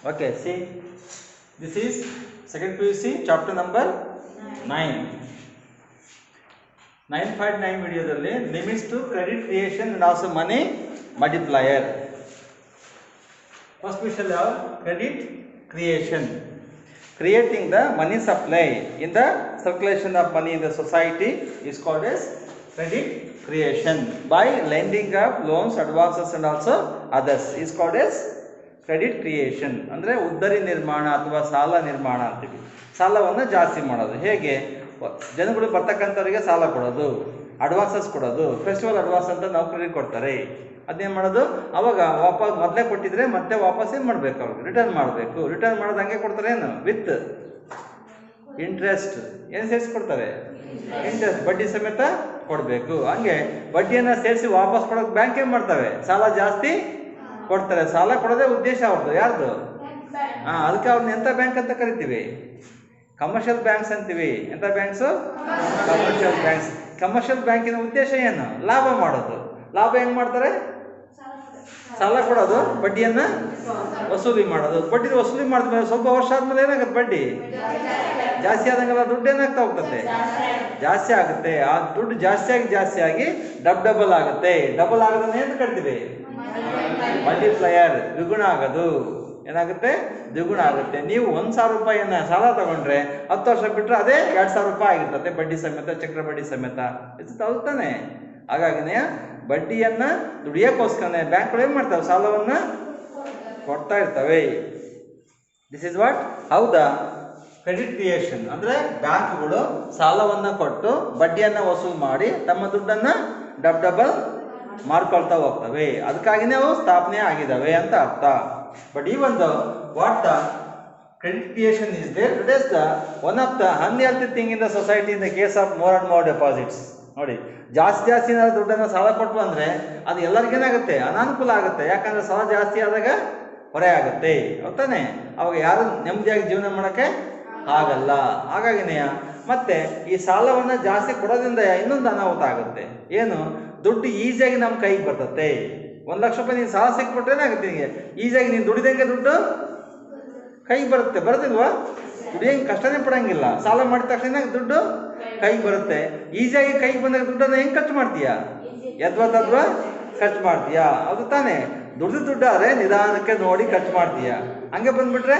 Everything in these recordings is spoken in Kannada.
Okay, see, this is second PUC chapter number 9. 9.9 ವಿಡಿಯೋದಲ್ಲಿ limits to credit creation and also money multiplier. First we shall have credit creation. Creating the money supply in the circulation of money in the society is called as credit creation. By lending of loans, advances and also others is called as credit creation. ಅಂದರೆ ಉದ್ದರಿ ನಿರ್ಮಾಣ ಅಥವಾ ಸಾಲ ನಿರ್ಮಾಣ ಅಂತೀವಿ. ಸಾಲವನ್ನು ಜಾಸ್ತಿ ಮಾಡೋದು ಹೇಗೆ? ಜನಗಳು ಬರ್ತಕ್ಕಂಥವ್ರಿಗೆ ಸಾಲ ಕೊಡೋದು, ಅಡ್ವಾನ್ಸಸ್ ಕೊಡೋದು, ಫೆಸ್ಟಿವಲ್ ಅಡ್ವಾನ್ಸ್ ಅಂತ ನೌಕರಿಗೆ ಕೊಡ್ತಾರೆ. ಅದೇನು ಮಾಡೋದು, ಅವಾಗ ವಾಪಸ್ ಮೊದಲೇ ಕೊಟ್ಟಿದ್ರೆ ಮತ್ತೆ ವಾಪಸ್ ಏನು ಮಾಡಬೇಕು, ಅವ್ರಿಗೆ ರಿಟರ್ನ್ ಮಾಡಬೇಕು. ರಿಟರ್ನ್ ಮಾಡೋದು ಹಂಗೆ ಕೊಡ್ತಾರೆ, ಏನು ವಿತ್ ಇಂಟ್ರೆಸ್ಟ್. ಏನು ಸೇರಿಸಿ ಕೊಡ್ತಾರೆ? ಇಂಟ್ರೆಸ್ಟ್, ಬಡ್ಡಿ ಸಮೇತ ಕೊಡಬೇಕು. ಹಂಗೆ ಬಡ್ಡಿಯನ್ನು ಸೇರಿಸಿ ವಾಪಸ್ ಕೊಡೋಕೆ ಬ್ಯಾಂಕ್ ಏನು ಮಾಡ್ತವೆ, ಸಾಲ ಜಾಸ್ತಿ ಕೊಡ್ತಾರೆ. ಸಾಲ ಕೊಡೋದೇ ಉದ್ದೇಶ ಅವ್ರದ್ದು. ಯಾರ್ದು? ಅದಕ್ಕೆ ಅವ್ರನ್ನ ಎಂಥ ಬ್ಯಾಂಕ್ ಅಂತ ಕರಿತೀವಿ? ಕಮರ್ಷಿಯಲ್ ಬ್ಯಾಂಕ್ಸ್ ಅಂತೀವಿ. ಎಂಥ ಬ್ಯಾಂಕ್ಸು? Commercial banks. ಕಮರ್ಷಿಯಲ್ ಬ್ಯಾಂಕಿನ ಉದ್ದೇಶ ಏನು? ಲಾಭ ಮಾಡೋದು. ಲಾಭ ಹೆಂಗೆ ಮಾಡ್ತಾರೆ? ಸಾಲ ಕೊಡೋದು, ಬಡ್ಡಿಯನ್ನು ವಸೂಲಿ ಮಾಡೋದು. ಬಡ್ಡಿ ವಸೂಲಿ ಮಾಡಿದ್ಮೇಲೆ ಸ್ವಲ್ಪ ವರ್ಷ ಆದ್ಮೇಲೆ ಏನಾಗುತ್ತೆ, ಬಡ್ಡಿ ಜಾಸ್ತಿ ಆದಂಗೆಲ್ಲ ದುಡ್ಡು ಏನಾಗ್ತಾ ಹೋಗ್ತದೆ, ಜಾಸ್ತಿ ಆಗುತ್ತೆ. ಆ ದುಡ್ಡು ಜಾಸ್ತಿ ಆಗಿ ಡಬಲ್ ಆಗುತ್ತೆ. ಡಬಲ್ ಆಗೋದನ್ನ ಏನು ಕರಿತೀವಿ? ಮಲ್ಟಿಪ್ಲೈಯರ್. ದ್ವಿಗುಣ ಆಗೋದು. ಏನಾಗುತ್ತೆ? ದ್ವಿಗುಣ ಆಗುತ್ತೆ. ನೀವು 1,000 ರೂಪಾಯಿಯನ್ನು ಸಾಲ ತಗೊಂಡ್ರೆ 10 ವರ್ಷ ಬಿಟ್ಟರೆ ಅದೇ 2,000 ರೂಪಾಯಿ ಆಗಿರ್ತದೆ, ಬಡ್ಡಿ ಸಮೇತ, ಚಕ್ರ ಬಡ್ಡಿ ಸಮೇತ. ಇದು ತಾನೆ. ಹಾಗಾಗಿನೇ ಬಡ್ಡಿಯನ್ನು ದುಡಿಯೋಕ್ಕೋಸ್ಕರನೇ ಬ್ಯಾಂಕ್ಗಳು ಏನು ಮಾಡ್ತವೆ, ಸಾಲವನ್ನು ಕೊಡ್ತಾ ಇರ್ತವೆ. This is what how the credit creation. ಅಂದರೆ ಬ್ಯಾಂಕ್ಗಳು ಸಾಲವನ್ನು ಕೊಟ್ಟು ಬಡ್ಡಿಯನ್ನು ವಸೂಲು ಮಾಡಿ ತಮ್ಮ ದುಡ್ಡನ್ನು ಡಬಲ್ ಮಾಡ್ಕೊಳ್ತಾ ಹೋಗ್ತವೆ. ಅದಕ್ಕಾಗಿನೇ ಅವು ಸ್ಥಾಪನೆ ಆಗಿದ್ದಾವೆ ಅಂತ ಅರ್ಥ. ಬಟ್ ಈ ಒಂದು what the credit creation is there, it is the one of the unhealthy thing in the society in the case of more and more deposits. ನೋಡಿ, ಜಾಸ್ತಿ ಏನಾದ್ರು ದುಡ್ಡನ್ನು ಸಾಲ ಕೊಟ್ಟು ಅಂದರೆ ಅದು ಎಲ್ಲರಿಗೇನಾಗುತ್ತೆ, ಅನಾನುಕೂಲ ಆಗುತ್ತೆ. ಯಾಕಂದರೆ ಸಾಲ ಜಾಸ್ತಿ ಆದಾಗ ಹೊರೆ ಆಗುತ್ತೆ, ಗೊತ್ತಾನೆ. ಅವಾಗ ಯಾರು ನೆಮ್ಮದಿಯಾಗಿ ಜೀವನ ಮಾಡೋಕ್ಕೆ ಆಗಲ್ಲ. ಹಾಗಾಗಿನೇ ಮತ್ತೆ ಈ ಸಾಲವನ್ನು ಜಾಸ್ತಿ ಕೊಡೋದ್ರಿಂದ ಇನ್ನೊಂದು ಅನಾಹುತ ಆಗುತ್ತೆ. ಏನು? ದುಡ್ಡು ಈಸಿಯಾಗಿ ನಮ್ಮ ಕೈಗೆ ಬರ್ತತೆ. 1 ಲಕ್ಷ ರೂಪಾಯಿ ನೀನು ಸಾಲ ಸಿಕ್ಬಿಟ್ರೆ ಏನಾಗುತ್ತೆ, ನಿನಗೆ ಈಸಿಯಾಗಿ ನೀನು ದುಡಿದಂಗೆ ದುಡ್ಡು ಕೈಗೆ ಬರುತ್ತೆ. ಬರೋದಿಲ್ವಾ? ದುಡಿಯಂಗೆ ಕಷ್ಟನೇ ಪಡೋಂಗಿಲ್ಲ. ಸಾಲ ಮಾಡಿದ ತಕ್ಷಣ ದುಡ್ಡು ಕೈಗೆ ಬರುತ್ತೆ. ಈಸಿಯಾಗಿ ಕೈಗೆ ಬಂದಾಗ ದುಡ್ಡನ್ನು ಹೆಂಗೆ ಖರ್ಚು ಮಾಡ್ತೀಯಾ? ಯದ್ವಾ ಖರ್ಚು ಮಾಡ್ತೀಯಾ? ಅದು ತಾನೇ. ದುಡ್ಡಾದ್ರೆ ನಿಧಾನಕ್ಕೆ ನೋಡಿ ಖರ್ಚು ಮಾಡ್ತೀಯಾ. ಹಂಗೆ ಬಂದ್ಬಿಟ್ರೆ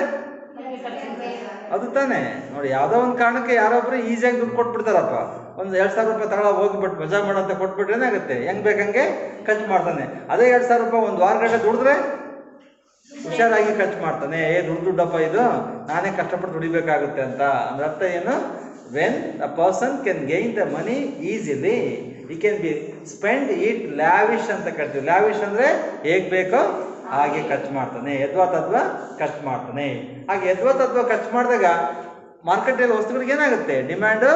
ಅದು ತಾನೇ. ನೋಡಿ, ಯಾವುದೋ ಒಂದು ಕಾರಣಕ್ಕೆ ಯಾರೊಬ್ರು ಈಸಿಯಾಗಿ ದುಡ್ಡು ಕೊಟ್ಬಿಡ್ತಾರಪ್ಪ. ಒಂದು 2,000 ರೂಪಾಯಿ ತಗೊಳ ಹೋಗಿಬಿಟ್ಟು ಮಜಾ ಮಾಡೋಂತ ಕೊಟ್ಬಿಟ್ರೆ ಏನಾಗುತ್ತೆ, ಹೆಂಗೆ ಬೇಕಂಗೆ ಖರ್ಚು ಮಾಡ್ತಾನೆ. ಅದೇ 2,000 ರೂಪಾಯಿ ಒಂದು ವಾರ ಗಂಟೆ ದುಡಿದ್ರೆ ಹುಷಾರಾಗಿ ಖರ್ಚು ಮಾಡ್ತಾನೆ. ದುಡ್ಡಪ್ಪ ಇದು, ನಾನೇ ಕಷ್ಟಪಟ್ಟು ದುಡಿಬೇಕಾಗುತ್ತೆ ಅಂತ. ಅಂದ್ರೆ ಅರ್ಥ ಏನು? When a person can gain the money easily, he can be spend it lavish ಅಂತ ಕರಿತೀವಿ. ಲ್ಯಾವಿಶ್ ಅಂದರೆ ಹೇಗೆ ಬೇಕೋ ಹಾಗೆ ಖರ್ಚು ಮಾಡ್ತಾನೆ, ಯದ್ವಾ ಖರ್ಚು ಮಾಡ್ತಾನೆ. ಹಾಗೆ ಯದ್ವಾ ಖರ್ಚು ಮಾಡಿದಾಗ ಮಾರ್ಕೆಟಲ್ಲಿ ವಸ್ತುಗಳಿಗೆ ಏನಾಗುತ್ತೆ, ಡಿಮ್ಯಾಂಡು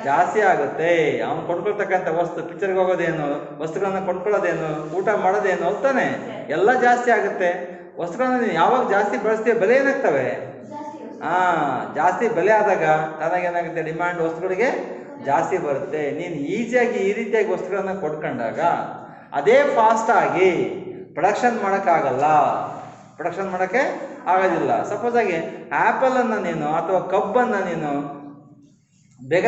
ಜಾಸ್ತಿ ಆಗುತ್ತೆ. ಅವನು ಕೊಂಡ್ಕೊಳ್ತಕ್ಕಂಥ ವಸ್ತು, ಪಿಕ್ಚರ್ಗೆ ಹೋಗೋದೇನು, ವಸ್ತುಗಳನ್ನ ಕೊಂಡ್ಕೊಳ್ಳೋದೇನು, ಊಟ ಮಾಡೋದೇನು ಹೋಗ್ತಾನೆ, ಎಲ್ಲ ಜಾಸ್ತಿ ಆಗುತ್ತೆ. ವಸ್ತುಗಳನ್ನ ನೀನು ಯಾವಾಗ ಜಾಸ್ತಿ ಬಳಸ್ತೀಯ, ಬೆಲೆ ಏನಾಗ್ತವೆ, ಜಾಸ್ತಿ ಬೆಲೆ ಆದಾಗ ತನಗೇನಾಗುತ್ತೆ, ಡಿಮ್ಯಾಂಡ್ ವಸ್ತುಗಳಿಗೆ ಜಾಸ್ತಿ ಬರುತ್ತೆ. ನೀನು ಈಸಿಯಾಗಿ ಈ ರೀತಿಯಾಗಿ ವಸ್ತುಗಳನ್ನು ಕೊಡ್ಕೊಂಡಾಗ ಅದೇ ಫಾಸ್ಟಾಗಿ ಪ್ರೊಡಕ್ಷನ್ ಮಾಡೋಕ್ಕಾಗಲ್ಲ. ಪ್ರೊಡಕ್ಷನ್ ಮಾಡೋಕ್ಕೆ ಆಗೋದಿಲ್ಲ. ಸಪೋಸ್ ಆಗಿ ಆ್ಯಪಲನ್ನು ನೀನು ಅಥವಾ ಕಬ್ಬನ್ನು ನೀನು ಬೇಗ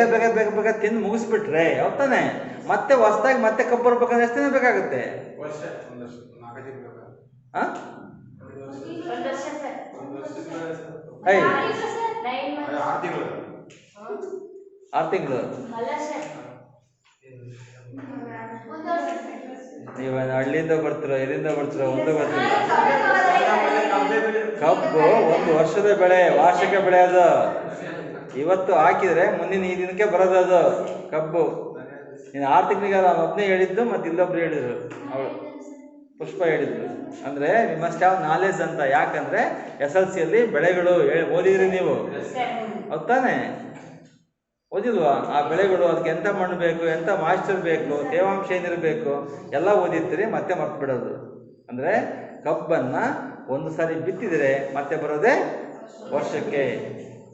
ತಿಂದು ಮುಗಿಸ್ಬಿಟ್ರೆ ಯಾವತ್ತಾನೆ ಮತ್ತೆ ಹೊಸದಾಗಿ ಮತ್ತೆ ಕಬ್ಬು ಬರ್ಬೇಕಂದ್ರೆ ಎಷ್ಟು ದಿನ ಬೇಕಾಗುತ್ತೆ? 6 ತಿಂಗಳು. ನೀವು ಹಳ್ಳಿಯಿಂದ ಬರ್ತೀರೋ ಎಲ್ಲಿಂದ ಬರ್ತೀರೋ ಒಂದು ಗೊತ್ತಿಲ್ಲ. ಕಬ್ಬು 1 ವರ್ಷದ ಬೆಳೆ, ವಾರ್ಷಿಕ ಬೆಳೆ. ಅದು ಇವತ್ತು ಹಾಕಿದರೆ ಮುಂದಿನ ಈ ದಿನಕ್ಕೆ ಬರೋದು ಅದು ಕಬ್ಬು. ನೀನು 6 ತಿಂಗಳಿಗೆ ನಾನು ಒಬ್ಬನೇ ಹೇಳಿದ್ದು, ಮತ್ತು ಇಲ್ಲೊಬ್ರು ಹೇಳಿದರು, ಅವಳು ಪುಷ್ಪ ಹೇಳಿದ್ರು. ಅಂದರೆ ವಿ ಮಸ್ಟ್ ಹ್ಯಾವ್ ನಾಲೆಜ್ ಅಂತ. ಯಾಕಂದರೆ SLCಯಲ್ಲಿ ಬೆಳೆಗಳು ಓದಿದ್ರಿ ನೀವು, ಹೌದಾನೆ? ಓದಿಲ್ವಾ? ಆ ಬೆಳೆಗಳು ಅದಕ್ಕೆ ಎಂಥ ಮಣ್ಣು ಬೇಕು, ಎಂಥ ಮಾಯಿಶ್ಚರ್ ಬೇಕು, ತೇವಾಂಶ ಏನಿರಬೇಕು ಎಲ್ಲ ಓದಿರ್ತೀರಿ, ಮತ್ತೆ ಮರ್ತು ಬಿಡೋದು. ಅಂದರೆ ಕಬ್ಬನ್ನು ಒಂದು ಸಾರಿ ಬಿತ್ತಿದರೆ ಮತ್ತೆ ಬರೋದೇ ವರ್ಷಕ್ಕೆ.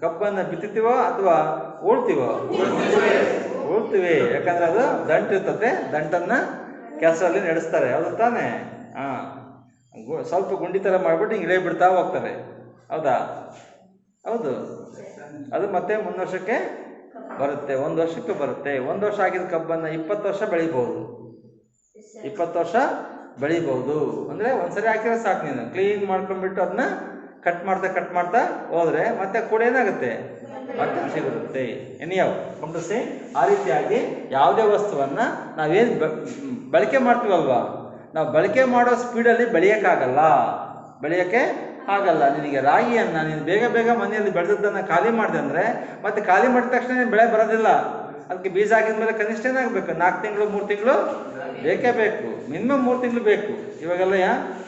ಕಬ್ಬನ್ನು ಬಿತ್ತುತ್ತೀವೋ ಅಥವಾ ಉಳ್ತೀವೋ? ಉಳ್ತೀವಿ. ಯಾಕಂದರೆ ಅದು ದಂಟು ಇರ್ತದೆ, ದಂಟನ್ನು ಕೆಸರಲ್ಲಿ ನಡೆಸ್ತಾರೆ, ಹೌದು ತಾನೆ? ಸ್ವಲ್ಪ ಗುಂಡಿ ಥರ ಮಾಡಿಬಿಟ್ಟು ಹಿಂಗೆ ಇಳೇ ಬಿಡ್ತಾ ಹೋಗ್ತಾರೆ. ಹೌದಾ? ಹೌದು. ಅದು ಮತ್ತೆ 3 ವರ್ಷಕ್ಕೆ ಬರುತ್ತೆ, 1 ವರ್ಷಕ್ಕೆ ಬರುತ್ತೆ. 1 ವರ್ಷ ಆಗಿದ್ದ ಕಬ್ಬನ್ನು 20 ವರ್ಷ ಬೆಳಿಬೋದು. 20 ವರ್ಷ ಬೆಳಿಬೋದು. ಅಂದರೆ ಒಂದ್ಸರಿ ಹಾಕಿದ್ರೆ ಸಾಕು, ನೀನು ಕ್ಲೀನ್ ಮಾಡ್ಕೊಂಡ್ಬಿಟ್ಟು ಅದನ್ನ ಕಟ್ ಮಾಡ್ತಾ ಹೋದರೆ ಮತ್ತೆ ಕೂಡ ಏನಾಗುತ್ತೆ, ಮತ್ತೆ ಸಿಗುತ್ತೆ. ಎನಿಯಾವ್ ಕಂಪ್ಯೂಸಿ. ಆ ರೀತಿಯಾಗಿ ಯಾವುದೇ ವಸ್ತುವನ್ನು ನಾವೇನು ಬಳಕೆ ಮಾಡ್ತೀವಲ್ವಾ, ನಾವು ಬಳಕೆ ಮಾಡೋ ಸ್ಪೀಡಲ್ಲಿ ಬೆಳೆಯೋಕ್ಕೆ ಆಗಲ್ಲ. ನಿನಗೆ ರಾಗಿಯನ್ನು ನೀನು ಬೇಗ ಮನೆಯಲ್ಲಿ ಬೆಳೆದದ್ದನ್ನು ಖಾಲಿ ಮಾಡಿದೆ ಅಂದರೆ ಮತ್ತೆ ಖಾಲಿ ಮಾಡಿದ ತಕ್ಷಣ ನೀನು ಬೆಳೆ ಬರೋದಿಲ್ಲ. ಅದಕ್ಕೆ ಬೀಜ ಹಾಕಿದ್ಮೇಲೆ ಕನಿಷ್ಠ ಏನಾಗಬೇಕು, 4 ತಿಂಗಳು 3 ತಿಂಗಳು ಬೇಕೇ ಬೇಕು. ಮಿನಿಮಮ್ 3 ತಿಂಗಳು ಬೇಕು. ಇವಾಗೆಲ್ಲ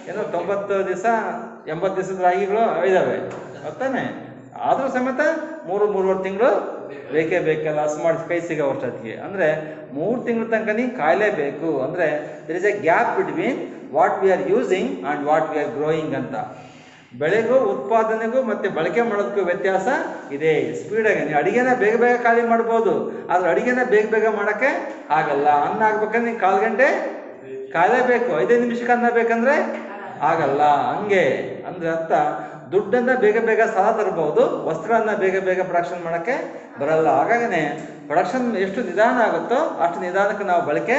ಏನೋ 90 ದಿವಸ 80 ದಿವಸದ ರಾಗಿಗಳು ಇದ್ದಾವೆ ಗೊತ್ತಾನೆ. ಆದರೂ ಸಮೇತ 3-3.5 ತಿಂಗಳು ಬೇಕೇ ಬೇಕಲ್ಲ, ಹಸು ಮಾಡಿ ಕೈ ಸಿಗೋ ವರ್ಷಕ್ಕೆ. ಅಂದರೆ 3 ತಿಂಗಳ ತನಕ ನೀನು ಕಾಯಲೇಬೇಕು. ಅಂದರೆ there is a gap between what we are using and what we are growing ಅಂತ. ಬೆಳೆಗೂ ಉತ್ಪಾದನೆಗೂ ಮತ್ತು ಬಳಕೆ ಮಾಡೋದಕ್ಕೂ ವ್ಯತ್ಯಾಸ ಇದೆ. ಸ್ಪೀಡಾಗಿ ನೀವು ಅಡುಗೆನ ಬೇಗ ಖಾಲಿ ಮಾಡ್ಬೋದು, ಆದರೆ ಅಡುಗೆನ ಬೇಗ ಮಾಡೋಕ್ಕೆ ಆಗಲ್ಲ. ಅನ್ನ ಆಗ್ಬೇಕಂದ್ರೆ ನೀವು 1/4 ಗಂಟೆ ಕಾಯಲೇಬೇಕು. 5 ನಿಮಿಷಕ್ಕೆ ಅನ್ನ ಬೇಕಂದ್ರೆ ಆಗಲ್ಲ. ಹಂಗೆ ಅಂದರೆ ಅರ್ಥ, ದುಡ್ಡನ್ನು ಬೇಗ ಸಾಲ ತರ್ಬೋದು, ವಸ್ತ್ರಗಳನ್ನು ಬೇಗ ಪ್ರೊಡಕ್ಷನ್ ಮಾಡೋಕ್ಕೆ ಬರಲ್ಲ. ಹಾಗಾಗಿನೇ ಪ್ರೊಡಕ್ಷನ್ ಎಷ್ಟು ನಿಧಾನ ಆಗುತ್ತೋ ಅಷ್ಟು ನಿಧಾನಕ್ಕೆ ನಾವು ಬಳಕೆ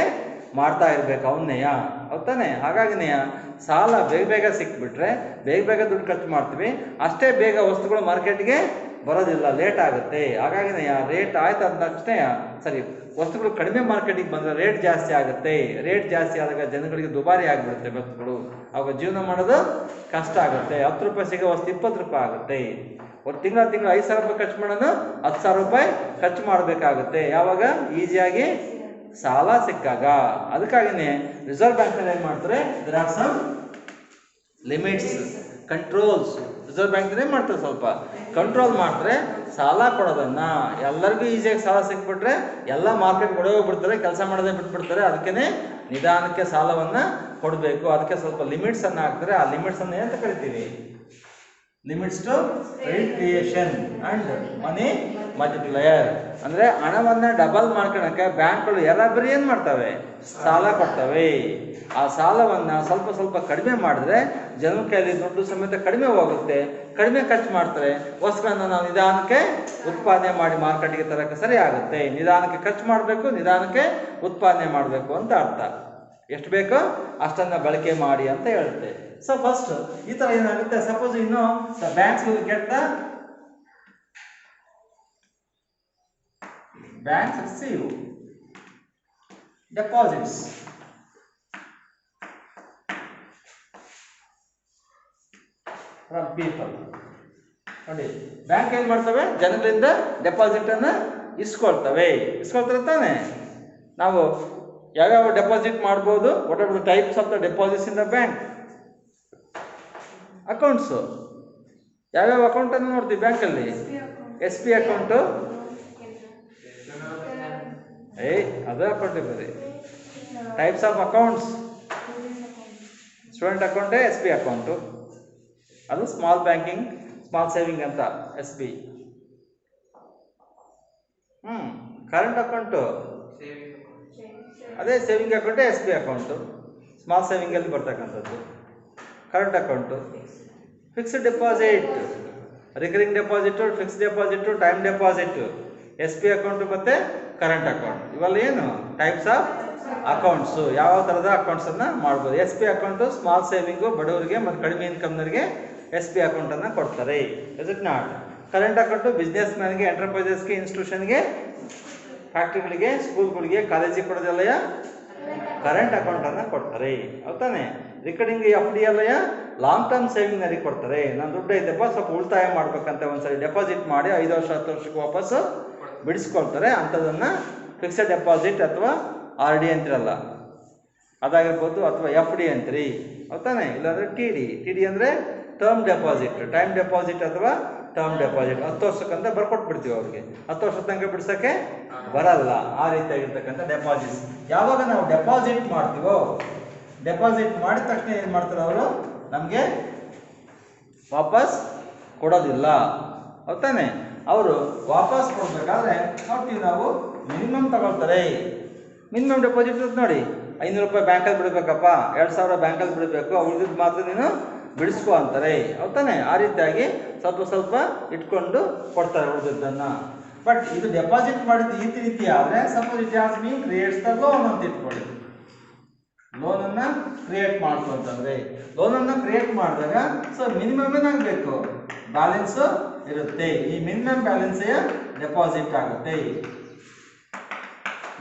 ಮಾಡ್ತಾ ಇರಬೇಕು ಅವನ್ನೆಯ, ಹೌದಾನೆ. ಹಾಗಾಗಿನೇ ಸಾಲ ಬೇಗ ಸಿಕ್ಬಿಟ್ರೆ ಬೇಗ ದುಡ್ಡು ಖರ್ಚು ಮಾಡ್ತೀವಿ, ಅಷ್ಟೇ ಬೇಗ ವಸ್ತುಗಳು ಮಾರ್ಕೆಟ್ಗೆ ಬರೋದಿಲ್ಲ, ಲೇಟ್ ಆಗುತ್ತೆ. ಹಾಗಾಗಿನೇ ರೇಟ್ ಆಯ್ತು ಅಂದ ತಕ್ಷಣ ಸರಿ, ವಸ್ತುಗಳು ಕಡಿಮೆ ಮಾರ್ಕೆಟಿಗೆ ಬಂದರೆ ರೇಟ್ ಜಾಸ್ತಿ ಆಗುತ್ತೆ. ರೇಟ್ ಜಾಸ್ತಿ ಆದಾಗ ಜನಗಳಿಗೆ ದುಬಾರಿ ಆಗಿಬಿಡುತ್ತೆ ವಸ್ತುಗಳು. ಅವಾಗ ಜೀವನ ಮಾಡೋದು ಕಷ್ಟ ಆಗುತ್ತೆ. 10 ರೂಪಾಯಿ ಸಿಗೋ ವಸ್ತು 20 ರೂಪಾಯಿ ಆಗುತ್ತೆ. ಒಂದು ತಿಂಗಳು 5,000 ರೂಪಾಯಿ ಖರ್ಚು ಮಾಡೋದು 10,000 ರೂಪಾಯಿ ಖರ್ಚು ಮಾಡಬೇಕಾಗುತ್ತೆ. ಯಾವಾಗ ಈಸಿಯಾಗಿ ಸಾಲ ಸಿಕ್ಕಾಗ. ಅದಕ್ಕಾಗಿಯೇ ರಿಸರ್ವ್ ಬ್ಯಾಂಕ್ನಲ್ಲಿ ಏನು ಮಾಡ್ತಾರೆ, there are some limits, controls. Reserve ಬ್ಯಾಂಕ್ನಲ್ಲಿ ಏನು ಮಾಡ್ತಾರೆ, ಸ್ವಲ್ಪ ಕಂಟ್ರೋಲ್ ಮಾಡ್ತಾರೆ. ಸಾಲ ಕೊಡೋದನ್ನು ಎಲ್ಲರಿಗೂ ಈಸಿಯಾಗಿ ಸಾಲ ಸಿಕ್ಬಿಟ್ರೆ ಎಲ್ಲ ಮಾರ್ಕೆಟ್ ಹೋಗ್ಬಿಡ್ತಾರೆ, ಕೆಲಸ ಮಾಡೋದೇ ಬಿಟ್ಬಿಡ್ತಾರೆ. ಅದಕ್ಕೇ ನಿಧಾನಕ್ಕೆ ಸಾಲವನ್ನು ಕೊಡಬೇಕು. ಅದಕ್ಕೆ ಸ್ವಲ್ಪ ಲಿಮಿಟ್ಸನ್ನು ಹಾಕ್ತಾರೆ. ಆ ಲಿಮಿಟ್ಸನ್ನು ಏನಂತ ಕರಿತೀವಿ, limits to credit creation and money multiplier. ಅಂದರೆ ಹಣವನ್ನು ಡಬಲ್ ಮಾಡ್ಕೊಳಕ್ಕೆ ಬ್ಯಾಂಕ್ಗಳು ಬರೀ ಏನು ಮಾಡ್ತವೆ, ಸಾಲ ಕೊಡ್ತವೆ. ಆ ಸಾಲವನ್ನು ಸ್ವಲ್ಪ ಕಡಿಮೆ ಮಾಡಿದ್ರೆ ಜನರ ಕೈಯಲ್ಲಿ ದುಡ್ಡು ಸಮೇತ ಕಡಿಮೆ ಹೋಗುತ್ತೆ, ಕಡಿಮೆ ಖರ್ಚು ಮಾಡ್ತಾರೆ. ವಸ್ತುಗಳನ್ನು ನಾವು ನಿಧಾನಕ್ಕೆ ಉತ್ಪಾದನೆ ಮಾಡಿ ಮಾರ್ಕೆಟ್ಗೆ ತರೋಕ್ಕೆ ಸರಿ ಆಗುತ್ತೆ. ನಿಧಾನಕ್ಕೆ ಖರ್ಚು ಮಾಡಬೇಕು, ನಿಧಾನಕ್ಕೆ ಉತ್ಪಾದನೆ ಮಾಡಬೇಕು ಅಂತ ಅರ್ಥ. ಎಷ್ಟು ಬೇಕೋ ಅಷ್ಟನ್ನು ಬಳಕೆ ಮಾಡಿ ಅಂತ ಹೇಳುತ್ತೆ. ಸೊ ಫಸ್ಟ್ ಈ ಥರ ಏನಾಗುತ್ತೆ, ಸಪೋಸ್ ಇನ್ನು the banks will get the banks receive deposits from people. ನೋಡಿ, ಬ್ಯಾಂಕ್ ಏನು ಮಾಡ್ತವೆ, ಜನರಿಂದ ಡೆಪಾಸಿಟನ್ನು ಇಸ್ಕೊಳ್ತಾರೆ ತಾನೆ. ನಾವು ಯಾವ್ಯಾವ ಡೆಪಾಸಿಟ್ ಮಾಡ್ಬೋದು, what are the types of the deposits in the bank. Accounts ಯಾವ್ಯಾವ ಅಕೌಂಟನ್ನು ನೋಡ್ತೀವಿ ಬ್ಯಾಂಕಲ್ಲಿ. SP ಅಕೌಂಟು, ಅದೇ ಅಕೌಂಟ್ ಬರೀ ಟೈಪ್ಸ್ ಆಫ್ ಅಕೌಂಟ್ಸ್. ಸ್ಟೂಡೆಂಟ್ ಅಕೌಂಟೇ SP ಅಕೌಂಟು, ಅದು ಸ್ಮಾಲ್ ಬ್ಯಾಂಕಿಂಗ್, ಸ್ಮಾಲ್ ಸೇವಿಂಗ್ ಅಂತ SB. ಕರೆಂಟ್ ಅಕೌಂಟು ಅದೇ ಸೇವಿಂಗ್ ಅಕೌಂಟೇ SP ಅಕೌಂಟು, ಸ್ಮಾಲ್ ಸೇವಿಂಗಲ್ಲಿ ಬರ್ತಕ್ಕಂಥದ್ದು. Current account, fixed deposit, recurring deposit, fixed deposit, time deposit, SP account ಮತ್ತು ಕರೆಂಟ್ ಅಕೌಂಟ್. ಇವೆಲ್ಲ ಏನು ಟೈಪ್ಸ್ ಆಫ್ ಅಕೌಂಟ್ಸು. ಯಾವ ಥರದ ಅಕೌಂಟ್ಸನ್ನು ಮಾಡ್ಬೋದು. SP ಅಕೌಂಟು ಸ್ಮಾಲ್ ಸೇವಿಂಗು, ಬಡವರಿಗೆ ಮತ್ತು ಕಡಿಮೆ ಇನ್ಕಮ್ನವರಿಗೆ SP ಅಕೌಂಟನ್ನು ಕೊಡ್ತಾರೆ. Is it not? Current account business ಮ್ಯಾನ್ಗೆ, ಎಂಟರ್ಪ್ರೈಸಸ್ಗೆ, ಇನ್ಸ್ಟಿಟ್ಯೂಷನ್ಗೆ, ಫ್ಯಾಕ್ಟ್ರಿಗಳಿಗೆ, ಸ್ಕೂಲ್ಗಳಿಗೆ, ಕಾಲೇಜಿಗೆ ಕೊಡೋದೆಲ್ಲ ಕರೆಂಟ್ ಅಕೌಂಟನ್ನು ಕೊಡ್ತಾರೆ, ಹೌದಾನೆ. ರಿಕರಿಂಗ್ FD ಅಲ್ಲಯ್ಯ ಲಾಂಗ್ ಟರ್ಮ್ ಸೇವಿಂಗ್ನಲ್ಲಿ ಕೊಡ್ತಾರೆ. ನಾನು ದುಡ್ಡು ಐತೆಪ್ಪ ಸ್ವಲ್ಪ ಉಳಿತಾಯ ಮಾಡ್ಬೇಕಂತ ಒಂದ್ಸರಿ ಡೆಪಾಸಿಟ್ ಮಾಡಿ 5 ವರ್ಷ 10 ವರ್ಷಕ್ಕೆ ವಾಪಸ್ಸು ಬಿಡಿಸ್ಕೊಳ್ತಾರೆ. ಅಂಥದನ್ನು ಫಿಕ್ಸೆಡ್ ಡೆಪಾಸಿಟ್ ಅಥವಾ RD ಅಂತಿರಲ್ಲ ಅದಾಗಿರ್ಬೋದು, ಅಥವಾ FD ಅಂತೀರಿ, ಹೌದಾನೆ. ಇಲ್ಲಾಂದರೆ TD ಅಂದರೆ ಟರ್ಮ್ ಡೆಪಾಸಿಟ್, ಟೈಮ್ ಡೆಪಾಸಿಟ್ ಅಥವಾ ಟರ್ಮ್ ಡೆಪಾಸಿಟ್. 10 ವರ್ಷಕ್ಕಂತ ಬರ್ಕೊಟ್ಬಿಡ್ತೀವಿ ಅವ್ರಿಗೆ, 10 ವರ್ಷದ ತನಕ ಬಿಡ್ಸೋಕ್ಕೆ ಬರಲ್ಲ. ಆ ರೀತಿಯಾಗಿರ್ತಕ್ಕಂಥ ಡೆಪಾಸಿಟ್ಸ್. ಯಾವಾಗ ನಾವು ಡೆಪಾಸಿಟ್ ಮಾಡ್ತೀವೋ, ಡೆಪಾಸಿಟ್ ಮಾಡಿದ ತಕ್ಷಣ ಏನು ಮಾಡ್ತಾರೆ ಅವರು, ನಮಗೆ ವಾಪಸ್ ಕೊಡೋದಿಲ್ಲ, ಹೌದಾನೆ. ಅವರು ವಾಪಸ್ ಕೊಡಬೇಕಾದ್ರೆ ನೋಡ್ತೀವಿ ನಾವು, ಮಿನಿಮಮ್ ತಗೊಳ್ತಾರೆ. ಮಿನಿಮಮ್ ಡೆಪಾಸಿಟ್ ನೋಡಿ 500 ರೂಪಾಯಿ ಬ್ಯಾಂಕಲ್ಲಿ ಬಿಡಬೇಕಪ್ಪ, 2000 ಬ್ಯಾಂಕಲ್ಲಿ ಬಿಡಬೇಕು, ಉಳಿದಿದ್ದು ಮಾತ್ರ ನೀನು ಬಿಡಿಸ್ಕೊ ಅಂತಾರೆ. ಹೌದಾನೆ? ಆ ರೀತಿಯಾಗಿ ಸ್ವಲ್ಪ ಸ್ವಲ್ಪ ಇಟ್ಕೊಂಡು ಕೊಡ್ತಾರೆ ಉಳಿದಿದ್ದನ್ನು. ಬಟ್ ಇದು ಡೆಪಾಸಿಟ್ ಮಾಡಿದ್ದು ಈ ರೀತಿ ಆದರೆ suppose it has bean creates the loan ಅಂತ ಇಟ್ಕೊಳ್ಳಿ. ಲೋನನ್ನು ಕ್ರಿಯೇಟ್ ಮಾಡ್ತು ಅಂತಂದರೆ, ಲೋನನ್ನು ಕ್ರಿಯೇಟ್ ಮಾಡಿದಾಗ ಸೊ ಮಿನಿಮಮ್ ಏನಾಗಬೇಕು, ಬ್ಯಾಲೆನ್ಸು ಇರುತ್ತೆ. ಈ ಮಿನಿಮಮ್ ಬ್ಯಾಲೆನ್ಸೇ ಡೆಪಾಸಿಟ್ ಆಗುತ್ತೆ.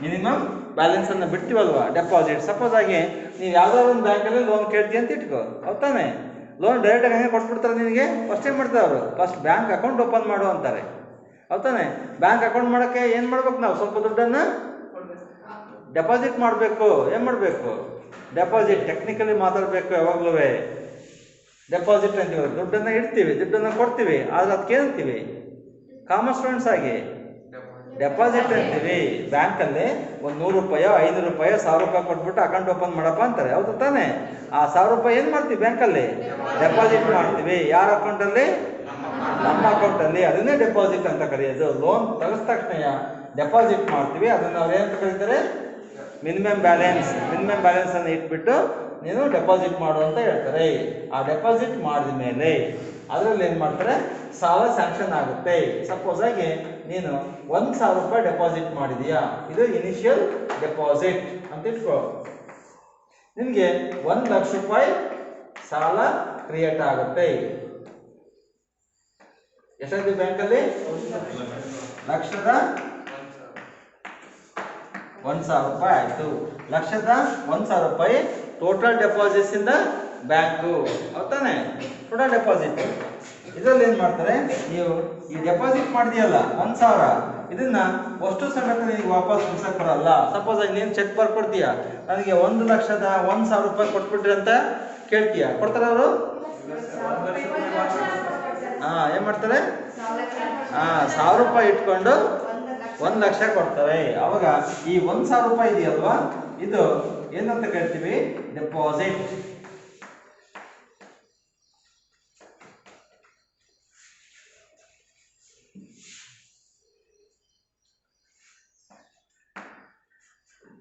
ಮಿನಿಮಮ್ ಬ್ಯಾಲೆನ್ಸನ್ನು ಬಿಡ್ತೀವಲ್ವ ಡೆಪಾಸಿಟ್. ಸಪೋಸ್ ಆಗಿ ನೀವು ಯಾವುದಾದ್ರು ಒಂದು ಬ್ಯಾಂಕಲ್ಲಿ ಲೋನ್ ಕೇಳ್ತೀವಿ ಅಂತ ಇಟ್ಕೋ, ಹೌದಾನೆ? ಲೋನ್ ಡೈರೆಕ್ಟಾಗಿ ಹಂಗೆ ಕೊಟ್ಬಿಡ್ತಾರೆ ನಿನಗೆ. ಫಸ್ಟ್ ಏನು ಮಾಡ್ತಾರೆ ಅವರು, ಫಸ್ಟ್ ಬ್ಯಾಂಕ್ ಅಕೌಂಟ್ ಓಪನ್ ಮಾಡು ಅಂತಾರೆ, ಹೌದಾನೆ? ಬ್ಯಾಂಕ್ ಅಕೌಂಟ್ ಮಾಡೋಕ್ಕೆ ಏನು ಮಾಡ್ಬೇಕು, ನಾವು ಸ್ವಲ್ಪ ದುಡ್ಡನ್ನು ಡೆಪಾಸಿಟ್ ಮಾಡಬೇಕು. ಏನು ಮಾಡಬೇಕು, ಡೆಪಾಸಿಟ್. ಟೆಕ್ನಿಕಲಿ ಮಾತಾಡಬೇಕು ಯಾವಾಗಲೂ. ಡೆಪಾಸಿಟ್ ಅಂತೀವಿ, ದುಡ್ಡನ್ನು ಇಡ್ತೀವಿ, ದುಡ್ಡನ್ನು ಕೊಡ್ತೀವಿ, ಆದರೆ ಅದಕ್ಕೆ ಏನಂತೀವಿ, ಕಾಮರ್ಸ್ ಸ್ಟೂಡೆಂಟ್ಸ್ ಆಗಿ ಡೆಪಾಸಿಟ್ ಅಂತೀವಿ. ಬ್ಯಾಂಕಲ್ಲಿ ಒಂದು 100 ರೂಪಾಯೋ 500 ರೂಪಾಯೋ 1000 ರೂಪಾಯಿ ಕೊಟ್ಬಿಟ್ಟು ಅಕೌಂಟ್ ಓಪನ್ ಮಾಡಪ್ಪ ಅಂತಾರೆ, ಹೌದು ತಾನೆ? ಆ 1000 ರೂಪಾಯಿ ಏನು ಮಾಡ್ತೀವಿ, ಬ್ಯಾಂಕಲ್ಲಿ ಡೆಪಾಸಿಟ್ ಮಾಡ್ತೀವಿ. ಯಾರ ಅಕೌಂಟಲ್ಲಿ, ನಮ್ಮ ಅಕೌಂಟಲ್ಲಿ. ಅದನ್ನೇ ಡೆಪಾಸಿಟ್ ಅಂತ ಕರೆಯೋದು. ಲೋನ್ ತೆಗೆದ ತಕ್ಷಣ ಡೆಪಾಸಿಟ್ ಮಾಡ್ತೀವಿ, ಅದನ್ನು ಅವ್ರು ಏನಂತ ಕರೀತಾರೆ, ಮಿನಿಮಮ್ ಬ್ಯಾಲೆನ್ಸ್. ಮಿನಿಮಮ್ ಬ್ಯಾಲೆನ್ಸನ್ನು ಇಟ್ಬಿಟ್ಟು ನೀನು ಡೆಪಾಸಿಟ್ ಮಾಡು ಅಂತ ಹೇಳ್ತಾರೆ. ಆ ಡೆಪಾಸಿಟ್ ಮಾಡಿದ ಮೇಲೆ ಅದರಲ್ಲಿ ಏನು ಮಾಡ್ತಾರೆ, ಸಾಲ ಸ್ಯಾಂಕ್ಷನ್ ಆಗುತ್ತೆ. ಸಪೋಸ್ ಆಗಿ ನೀನು 1000 ರೂಪಾಯಿ ಡೆಪಾಸಿಟ್ ಮಾಡಿದೀಯಾ, ಇದು ಇನಿಷಿಯಲ್ ಡೆಪಾಸಿಟ್ ಅಂತ ಇಟ್ಕೋ. ನಿಮಗೆ 1 ಲಕ್ಷ ರೂಪಾಯಿ ಸಾಲ ಕ್ರಿಯೇಟ್ ಆಗುತ್ತೆ. ಎಷ್ಟಾಯ್ತು ಬ್ಯಾಂಕಲ್ಲಿ, 1,01,000 ರೂಪಾಯಿ ಆಯಿತು. 1,01,000 ರೂಪಾಯಿ ಟೋಟಲ್ ಡೆಪಾಸಿಟ್ಸ್ ಇಂದ ಬ್ಯಾಂಕು, ಹೌದಾನೆ? Total deposit. ಇದರಲ್ಲಿ ಏನು ಮಾಡ್ತಾರೆ, ನೀವು ಈ ಡೆಪಾಸಿಟ್ ಮಾಡಿದೆಯಲ್ಲ 1,000, ಇದನ್ನ ಅಷ್ಟು ಸಮೇತ ನಿನಗೆ ವಾಪಸ್ ಬಿಡ್ಸಕ್ಕೆ ಬರಲ್ಲ. ಸಪೋಸ್ ಆಗಿ ನೀನು ಚೆಕ್ ಬರ್ಕೊಡ್ತೀಯ, ನನಗೆ 1,01,000 ರೂಪಾಯಿ ಕೊಟ್ಬಿಟ್ರಿ ಅಂತ ಕೇಳ್ತೀಯ, ಕೊಡ್ತಾರ ಅವರು? ಏನು ಮಾಡ್ತಾರೆ, 1,000 ರೂಪಾಯಿ ಇಟ್ಕೊಂಡು 1 ಲಕ್ಷ ಕೊಡ್ತಾರೆ. ಅವಾಗ ಈ 1,000 ರೂಪಾಯಿ ಇದೆಯಲ್ವಾ, ಇದು ಏನಂತ ಕರಿತೀವಿ, ಡೆಪಾಸಿಟ್.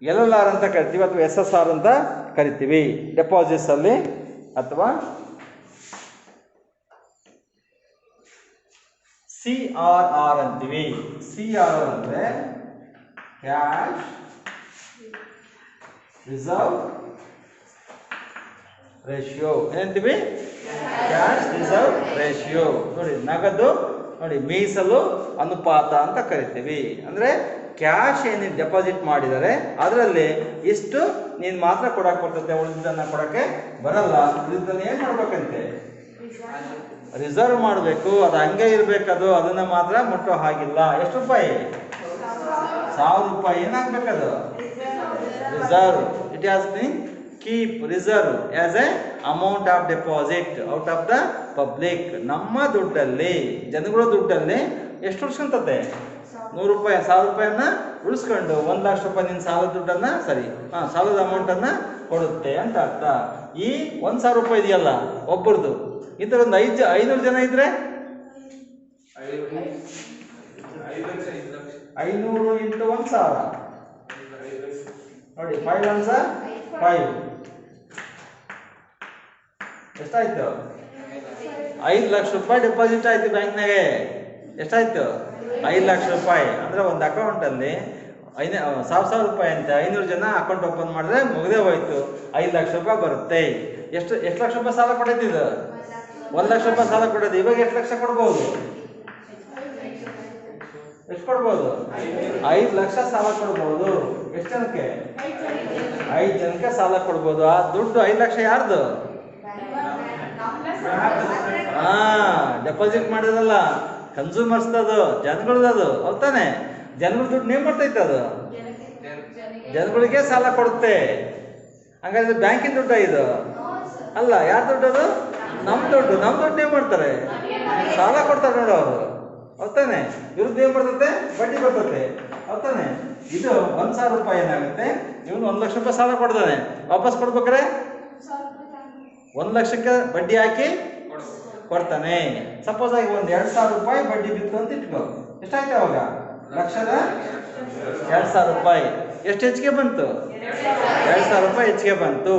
LLR ಅಂತ ಕರಿತೀವಿ ಅಥವಾ SSR ಅಂತ ಕರಿತೀವಿ ಡೆಪಾಸಿಟ್ಸ್ ಅಲ್ಲಿ. ಅಥವಾ CRR ಅಂತೀವಿ. CRR ಅಂದ್ರೆ ಕ್ಯಾಶ್ ರಿಸರ್ವ್ ರೇಷಿಯೋ. ಏನಂತೀವಿ, ಕ್ಯಾಶ್ ರಿಸರ್ವ್ ರೇಷಿಯೋ. ನೋಡಿ, ನಗದು ನೋಡಿ ಮೀಸಲು ಅನುಪಾತ ಅಂತ ಕರಿತೀವಿ. ಅಂದ್ರೆ ಕ್ಯಾಶ್ ಏನು ಡೆಪಾಸಿಟ್ ಮಾಡಿದರೆ ಅದರಲ್ಲಿ ಇಷ್ಟು ನೀನು ಮಾತ್ರ ಕೊಡಕ್ಕೆ ಬರ್ತದೆ, ಉಳಿದನ್ನು ಕೊಡಕ್ಕೆ ಬರಲ್ಲ. ಉಳಿದನ್ನು ಏನು ಮಾಡ್ಬೇಕಂತೆ, ರಿಸರ್ವ್ ಮಾಡಬೇಕು. ಅದು ಹಂಗೆ ಇರಬೇಕದು, ಅದನ್ನು ಮಾತ್ರ ಮುಟ್ಟೋ ಹಾಗಿಲ್ಲ. ಎಷ್ಟು ರೂಪಾಯಿ, 1,000 ರೂಪಾಯಿ ಏನಾಗಬೇಕದು, reserve. It has been keep reserve as a amount of deposit out of the public. ನಮ್ಮ ದುಡ್ಡಲ್ಲಿ, ಜನಗಳ ದುಡ್ಡಲ್ಲಿ ಎಷ್ಟು ಉಳಿಸ್ಕೊಂತದೆ, 100 ರೂಪಾಯಿ 1,000 ರೂಪಾಯಿಯನ್ನ ಉಳಿಸ್ಕೊಂಡು 1 ಲಕ್ಷ ರೂಪಾಯಿ ನಿನ್ನ ಸಾಲದ ದುಡ್ಡನ್ನು ಸಾಲದ ಅಮೌಂಟನ್ನು ಕೊಡುತ್ತೆ ಅಂತ ಅರ್ಥ. ಈ 1,000 ರೂಪಾಯಿ ಇದೆಯಲ್ಲ ಒಬ್ಬರದು, ಈ ಥರ ಒಂದು 500 ಜನ ಇದ್ರೆ 500 ಇಂಟು 1,000 ನೋಡಿ, 5 1 5 ಎಷ್ಟಾಯ್ತು, 5 ಲಕ್ಷ ರೂಪಾಯಿ ಡೆಪಾಸಿಟ್ ಆಯ್ತು ಬ್ಯಾಂಕ್ನಾಗೆ. ಎಷ್ಟಾಯ್ತು, 5 ಲಕ್ಷ ರೂಪಾಯಿ. ಅಂದ್ರೆ ಒಂದು ಅಕೌಂಟಲ್ಲಿ 1,000 ರೂಪಾಯಿ ಅಂತ 500 ಜನ ಅಕೌಂಟ್ ಓಪನ್ ಮಾಡಿದ್ರೆ ಮುಗಿದೇ ಹೋಯ್ತು, 5 ಲಕ್ಷ ರೂಪಾಯಿ ಬರುತ್ತೆ. ಎಷ್ಟು ಲಕ್ಷ ರೂಪಾಯಿ ಸಾಲ ಕೊಡೈತಿದ್ದು, 1 ಲಕ್ಷ ರೂಪಾಯಿ ಸಾಲ ಕೊಡೋದು. ಇವಾಗ ಎಷ್ಟು ಲಕ್ಷ ಕೊಡ್ಬೋದು, ಎಷ್ಟು ಕೊಡ್ಬೋದು, 5 ಲಕ್ಷ ಸಾಲ ಕೊಡ್ಬೋದು. ಎಷ್ಟು ಜನಕ್ಕೆ, 5 ಜನಕ್ಕೆ ಸಾಲ ಕೊಡ್ಬೋದು. ಆ ದುಡ್ಡು 5 ಲಕ್ಷ ಯಾರ್ದು, ಡೆಪಾಸಿಟ್ ಮಾಡಿರಲ್ಲ, ಕನ್ಸ್ಯೂಮರ್ಸ್ದದು, ಜನಗಳದ್ದು, ಹೌದಾನೆ? ಜನಗಳ ದುಡ್ಡು ನೇಮ್ ಮಾಡ್ತೈತೆ, ಅದು ಜನಗಳಿಗೆ ಸಾಲ ಕೊಡುತ್ತೆ. ಹಂಗಾದ್ರೆ ಬ್ಯಾಂಕಿನ ದುಡ್ಡ ಇದು ಅಲ್ಲ, ಯಾರ ದುಡ್ಡು ಅದು, ನಮ್ಮ ದುಡ್ಡು. ನಮ್ಮ ದುಡ್ಡು ಏನ್ ಮಾಡ್ತಾರೆ, ಸಾಲ ಕೊಡ್ತಾರೆ ನೋಡು ಅವರು, ಹೌದಾನೆ? ಇವ್ರದ್ದು ಏನ್ ಬರ್ತತೆ, ಬಡ್ಡಿ ಬರ್ತತೆ, ಹೌದಾನೆ? ಇದು 1,000 ರೂಪಾಯಿ ಏನಾಗುತ್ತೆ, ಇವನು 1 ಲಕ್ಷ ರೂಪಾಯಿ ಸಾಲ ಕೊಡ್ತಾನೆ, ವಾಪಸ್ ಕೊಡ್ಬೇಕಾರೆ 1 ಲಕ್ಷಕ್ಕೆ ಬಡ್ಡಿ ಹಾಕಿ ಕೊಡ್ತಾನೆ. ಸಪೋಸ್ ಆಗಿ ಒಂದು 2,000 ರೂಪಾಯಿ ಬಡ್ಡಿ ಬಿತ್ತು ಅಂತ ಇಟ್ಕೋ, ಎಷ್ಟಾಯ್ತು ಅವಾಗ, 1,02,000 ರೂಪಾಯಿ. ಎಷ್ಟು ಹೆಚ್ಚಿಗೆ ಬಂತು, 2,000 ರೂಪಾಯಿ ಹೆಚ್ಚಿಗೆ ಬಂತು.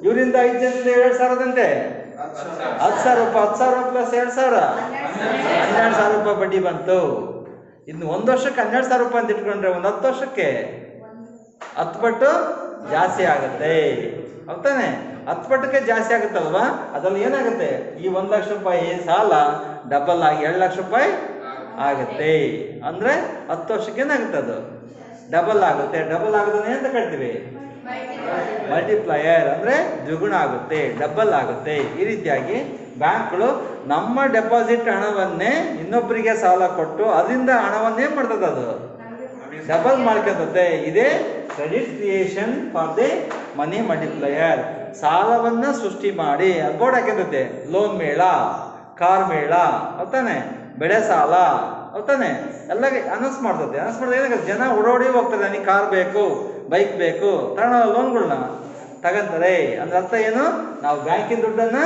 ಇವರಿಂದ 5 ಜನರಿಂದ 7,000ದಂತೆ 10,000 ರೂಪಾಯಿ. 10,000 ಪ್ಲಸ್ 2,000 12,000 ರೂಪಾಯಿ ಬಡ್ಡಿ ಬಂತು. ಇನ್ನು 1 ವರ್ಷಕ್ಕೆ 12,000 ರೂಪಾಯಿ ಅಂತ ಇಟ್ಕೊಂಡ್ರೆ ಒಂದು 10 ವರ್ಷಕ್ಕೆ 10 ಪಟ್ಟು ಜಾಸ್ತಿ ಆಗುತ್ತೆ. ಹೌದಾನೆ? 10 ಪಟ್ಟಕ್ಕೆ ಜಾಸ್ತಿ ಆಗುತ್ತಲ್ವಾ? ಅದ್ರಲ್ಲಿ ಏನಾಗುತ್ತೆ, ಈ 1 ಲಕ್ಷ ರೂಪಾಯಿ ಸಾಲ ಡಬಲ್ ಆಗಿ 2 ಲಕ್ಷ ರೂಪಾಯಿ ಆಗುತ್ತೆ. ಅಂದ್ರೆ 10 ವರ್ಷಕ್ಕೆ ಏನಾಗುತ್ತೆ, ಅದು ಡಬಲ್ ಆಗುತ್ತೆ. ಡಬಲ್ ಆಗೋದನ್ನ ಅಂತ ಕರಿತೀವಿ ಮಲ್ಟಿಪ್ಲಯರ್. ಅಂದ್ರೆ ದ್ವಿಗುಣ ಆಗುತ್ತೆ, ಡಬಲ್ ಆಗುತ್ತೆ. ಈ ರೀತಿಯಾಗಿ ಬ್ಯಾಂಕ್ಗಳು ನಮ್ಮ ಡೆಪಾಸಿಟ್ ಹಣವನ್ನೇ ಇನ್ನೊಬ್ಬರಿಗೆ ಸಾಲ ಕೊಟ್ಟು ಅದರಿಂದ ಹಣವನ್ನೇ ಮಾಡ್ತದೆ, ಅದು ಡಬಲ್ ಮಾಡ್ಕೊತದೆ. ಇದೇ credit creation for the money multiplier. ಸಾಲವನ್ನ ಸೃಷ್ಟಿ ಮಾಡಿ ಅದು ಬೋರ್ಡ್ ಹಾಕಿರ್ತದೆ, ಲೋನ್ ಮೇಳ, ಕಾರ್ ಮೇಳ, ಹೌದಾನೆ, ಬೆಳೆ ಸಾಲ, ಹೌದಾನೆ, ಎಲ್ಲ ಅನೌನ್ಸ್ ಮಾಡ್ತದೆ. ಅನೌನ್ಸ್ ಮಾಡಿದ್ರೆ ಏನಾಗುತ್ತೆ, ಜನ ಓಡೋಡಿ ಹೋಗ್ತದೆ, ನನಗೆ ಕಾರ್ ಬೇಕು, ಬೈಕ್ ಬೇಕು, ತಗೊಳ್ಳೋ ಲೋನ್ಗಳನ್ನ ತಗೊಂತಾರೆ. ಅಂದ್ರೆ ಅರ್ಥ ಏನು, ನಾವು ಬ್ಯಾಂಕಿನ ದುಡ್ಡನ್ನ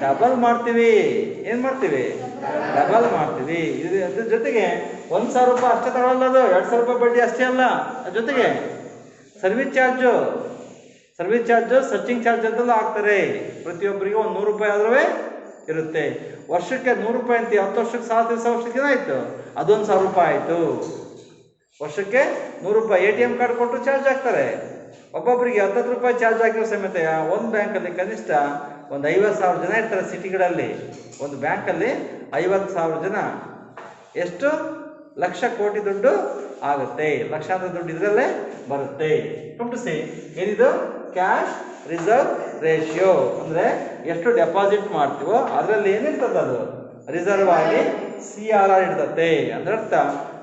ಡಬಲ್ ಮಾಡ್ತೀವಿ. ಏನ್ ಮಾಡ್ತೀವಿ, ಡಬಲ್ ಮಾಡ್ತೀವಿ. ಅದ್ರ ಜೊತೆಗೆ 1,000 ರೂಪಾಯಿ ಅಷ್ಟೇ ತಗೊಳ್ಳಲ್ಲ, ಅದು 2,000 ರೂಪಾಯಿ ಬಡ್ಡಿ ಅಷ್ಟೇ ಅಲ್ಲ. ಅದ್ರ ಜೊತೆಗೆ ಸರ್ವಿಸ್ ಚಾರ್ಜು ಸರ್ಚಿಂಗ್ ಚಾರ್ಜ್ ಅಂತೆಲ್ಲ ಹಾಕ್ತಾರೆ. ಪ್ರತಿಯೊಬ್ಬರಿಗೂ ಒಂದು 100 ರೂಪಾಯಿ ಆದ್ರೂ ಇರುತ್ತೆ. ವರ್ಷಕ್ಕೆ 100 ರೂಪಾಯಿ ಅಂತ 10 ವರ್ಷಕ್ಕೆ 1,000 ವರ್ಷಕ್ಕೆ ಏನಾಯ್ತು, ಅದೊಂದು 1,000 ರೂಪಾಯಿ ಆಯ್ತು. ವರ್ಷಕ್ಕೆ 100 ರೂಪಾಯಿ ATM ಕಾರ್ಡ್ ಕೊಟ್ಟು ಚಾರ್ಜ್ ಹಾಕ್ತಾರೆ. ಒಬ್ಬೊಬ್ಬರಿಗೆ 10 ರೂಪಾಯಿ ಚಾರ್ಜ್ ಹಾಕಿರೋ ಸಮೇತ ಒಂದು ಬ್ಯಾಂಕಲ್ಲಿ ಕನಿಷ್ಠ ಒಂದು 50,000 ಜನ ಇರ್ತಾರೆ. ಸಿಟಿಗಳಲ್ಲಿ ಒಂದು ಬ್ಯಾಂಕಲ್ಲಿ 50,000 ಜನ, ಎಷ್ಟು ಲಕ್ಷ ಕೋಟಿ ದುಡ್ಡು ಆಗುತ್ತೆ. ಲಕ್ಷಾಂತರ ದುಡ್ಡು ಇದರಲ್ಲೇ ಬರುತ್ತೆ. ಸಿ ಏನಿದು ಕ್ಯಾಶ್ ರಿಸರ್ವ್ ರೇಷಿಯೋ. ಅಂದ್ರೆ ಎಷ್ಟು ಡೆಪಾಸಿಟ್ ಮಾಡ್ತೀವೋ ಅದರಲ್ಲಿ ಏನಿರ್ತದೆ, ಅದು ರಿಸರ್ವ್ ಆಗಿ CRR ಇರ್ತದೆ. ಅಂದ್ರೆ ಅರ್ಥ,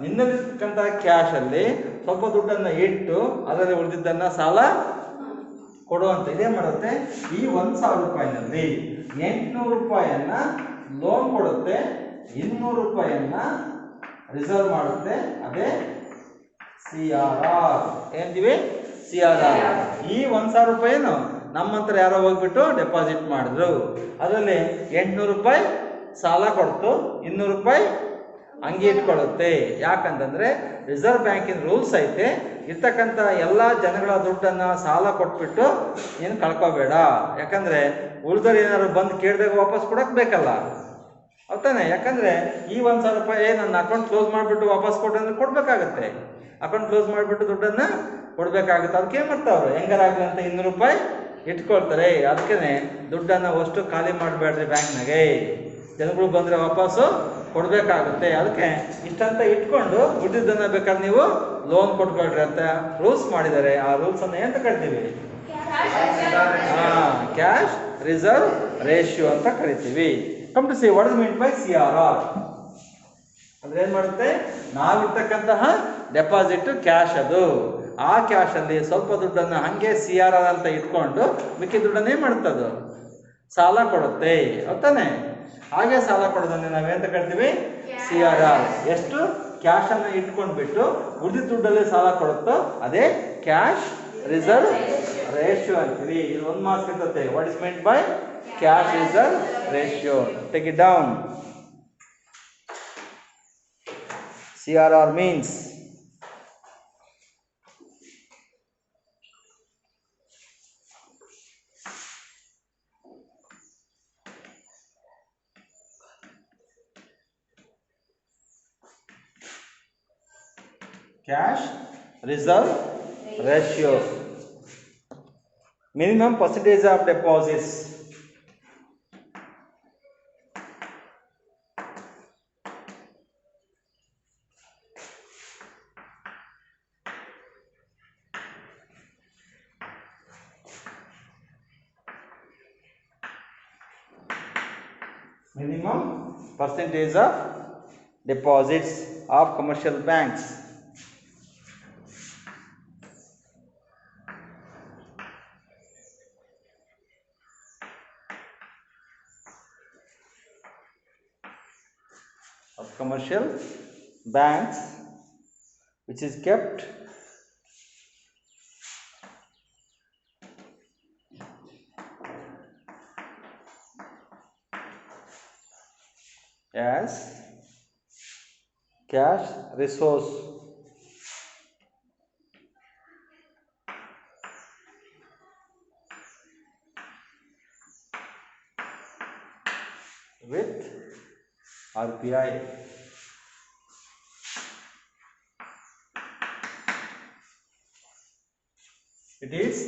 ನಿನ್ನಲ್ಲಿರ್ತಕ್ಕಂಥ ಕ್ಯಾಶ್ ಅಲ್ಲಿ ಸ್ವಲ್ಪ ದುಡ್ಡನ್ನ ಇಟ್ಟು ಅದರಲ್ಲಿ ಉಳಿದಿದ್ದನ್ನ ಸಾಲ ಕೊಡುವಂತ ಇದೇನ್ ಮಾಡುತ್ತೆ, ಈ 1,000 ರೂಪಾಯಿನಲ್ಲಿ 800 ರೂಪಾಯಿಯನ್ನ ಲೋನ್ ಕೊಡುತ್ತೆ, 200 ರೂಪಾಯಿಯನ್ನ ರಿಸರ್ವ್ ಮಾಡುತ್ತೆ. ಅದೇ CRR. ಏನಂತೀವಿ, CRR. ಈ 1,000 ರೂಪಾಯಿನು ನಮ್ಮಂತರ ಯಾರೋ ಹೋಗ್ಬಿಟ್ಟು ಡೆಪಾಸಿಟ್ ಮಾಡಿದ್ರು, ಅದರಲ್ಲಿ 800 ರೂಪಾಯಿ ಸಾಲ ಕೊಡ್ತು, 200 ರೂಪಾಯಿ ಹಂಗೆ ಇಟ್ಕೊಳ್ಳುತ್ತೆ. ಯಾಕಂತಂದ್ರೆ ರಿಸರ್ವ್ ಬ್ಯಾಂಕಿನ ರೂಲ್ಸ್ ಐತೆ, ಇರ್ತಕ್ಕಂಥ ಎಲ್ಲ ಜನಗಳ ದುಡ್ಡನ್ನ ಸಾಲ ಕೊಟ್ಬಿಟ್ಟು ಏನು ಕಳ್ಕೋಬೇಡ. ಯಾಕಂದ್ರೆ ಉಳಿದವ್ರು ಏನಾದ್ರು ಬಂದು ಕೇಳಿದಾಗ ವಾಪಸ್ ಕೊಡಕ್ ಬೇಕಲ್ಲ, ಹೌದಾನೆ? ಯಾಕಂದ್ರೆ ಈ 1,000 ರೂಪಾಯಿ ನನ್ನ ಅಕೌಂಟ್ ಕ್ಲೋಸ್ ಮಾಡಿಬಿಟ್ಟು ವಾಪಸ್ ಕೊಟ್ಟಂದ್ರೆ ಕೊಡ್ಬೇಕಾಗತ್ತೆ. ಅಕೌಂಟ್ ಕ್ಲೋಸ್ ಮಾಡಿಬಿಟ್ಟು ದುಡ್ಡನ್ನ ಕೊಡ್ಬೇಕಾಗುತ್ತೆ. ಅದಕ್ಕೆ ಏನ್ ಮಾಡ್ತಾವ್ರು, ಹೆಂಗಾರಾಗ್ಲಿ ಅಂತ 200 ರೂಪಾಯಿ ಇಟ್ಕೊಳ್ತಾರೆ. ಅದಕ್ಕೆ ದುಡ್ಡನ್ನ ಅಷ್ಟು ಖಾಲಿ ಮಾಡಬೇಡ್ರಿ ಬ್ಯಾಂಕ್ನಾಗೆ, ಜನಗಳು ಬಂದ್ರೆ ವಾಪಸ್ಸು ಕೊಡ್ಬೇಕಾಗುತ್ತೆ. ಅದಕ್ಕೆ ಇಷ್ಟಂತ ಇಟ್ಕೊಂಡು ಉಳಿದಿದ್ದನ್ನ ಬೇಕಾದ್ರೆ ನೀವು ಲೋನ್ ಕೊಟ್ಕೊಳ್ರಿ ಅಂತ ರೂಲ್ಸ್ ಮಾಡಿದ್ದಾರೆ. ಆ ರೂಲ್ಸ್ ಅನ್ನ ಎಂತ ಕರಿತೀವಿ, ಕ್ಯಾಶ್ ರಿಸರ್ವ್ ರೇಷಿಯೋ ಅಂತ ಕರಿತೀವಿ. Come to see what is mean by CRR. ಅಂದ್ರೆ ಏನ್ ಮಾಡುತ್ತೆ, ನಾವಿರ್ತಕ್ಕಂತಹ ಡೆಪಾಸಿಟ್ ಕ್ಯಾಶ್, ಅದು ಆ ಕ್ಯಾಶ್ ಅಲ್ಲಿ ಸ್ವಲ್ಪ ದುಡ್ಡನ್ನ ಹಂಗೆ CRR ಅಂತ ಇಟ್ಕೊಂಡು ಮಿಕ್ಕಿ ದುಡ್ಡನ್ನ ಏನ್ ಮಾಡುತ್ತದು, ಸಾಲ ಕೊಡುತ್ತೆ. ಹೌದಾನೆ? ಹಾಗೆ ಸಾಲ ಕೊಡೋದನ್ನ ನಾವೇಂತ ಕರಿತೀವಿ, CRR. ಎಷ್ಟು ಕ್ಯಾಶ್ ಅನ್ನ ಇಟ್ಕೊಂಡ್ಬಿಟ್ಟು ಉಳಿದ ದುಡ್ಡಲ್ಲಿ ಸಾಲ ಕೊಡುತ್ತೋ ಅದೇ ಕ್ಯಾಶ್ ರಿಸರ್ವ್ ರೇಷಿಯೋ ಅಂತೀವಿ. ಇದು ಒಂದು ಮಾರ್ಕ್ಸ್ ಇರ್ತದೆ. What is mean by cash reserve ratio? Take it down. CRR means cash reserve ratio, minimum percentage of deposits. Minimum percentage of deposits of commercial banks. Of commercial banks, which is kept as cash resource with RBI. It is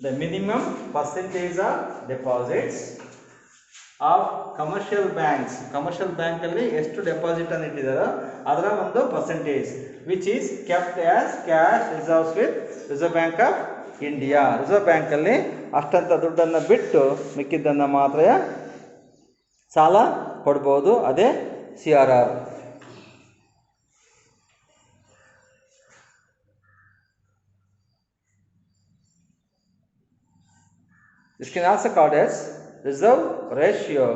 the minimum percentage of deposits of commercial banks. Commercial bank ಅಲ್ಲಿ ಎಷ್ಟು ಡೆಪಾಸಿಟ್ ಅನ್ನು ಇಟ್ಟಿದ್ದಾರೋ ಅದರ ಒಂದು percentage which is kept as cash reserves with reserve bank of India. Reserve bank ಅಲ್ಲಿ ಅಷ್ಟಂತ ದುಡ್ಡನ್ನು ಬಿಟ್ಟು ಮಿಕ್ಕಿದ್ದನ್ನು ಮಾತ್ರ ಸಾಲ ಕೊಡ್ಬೋದು. ಅದೇ CRR. This can also called as reserve ratio,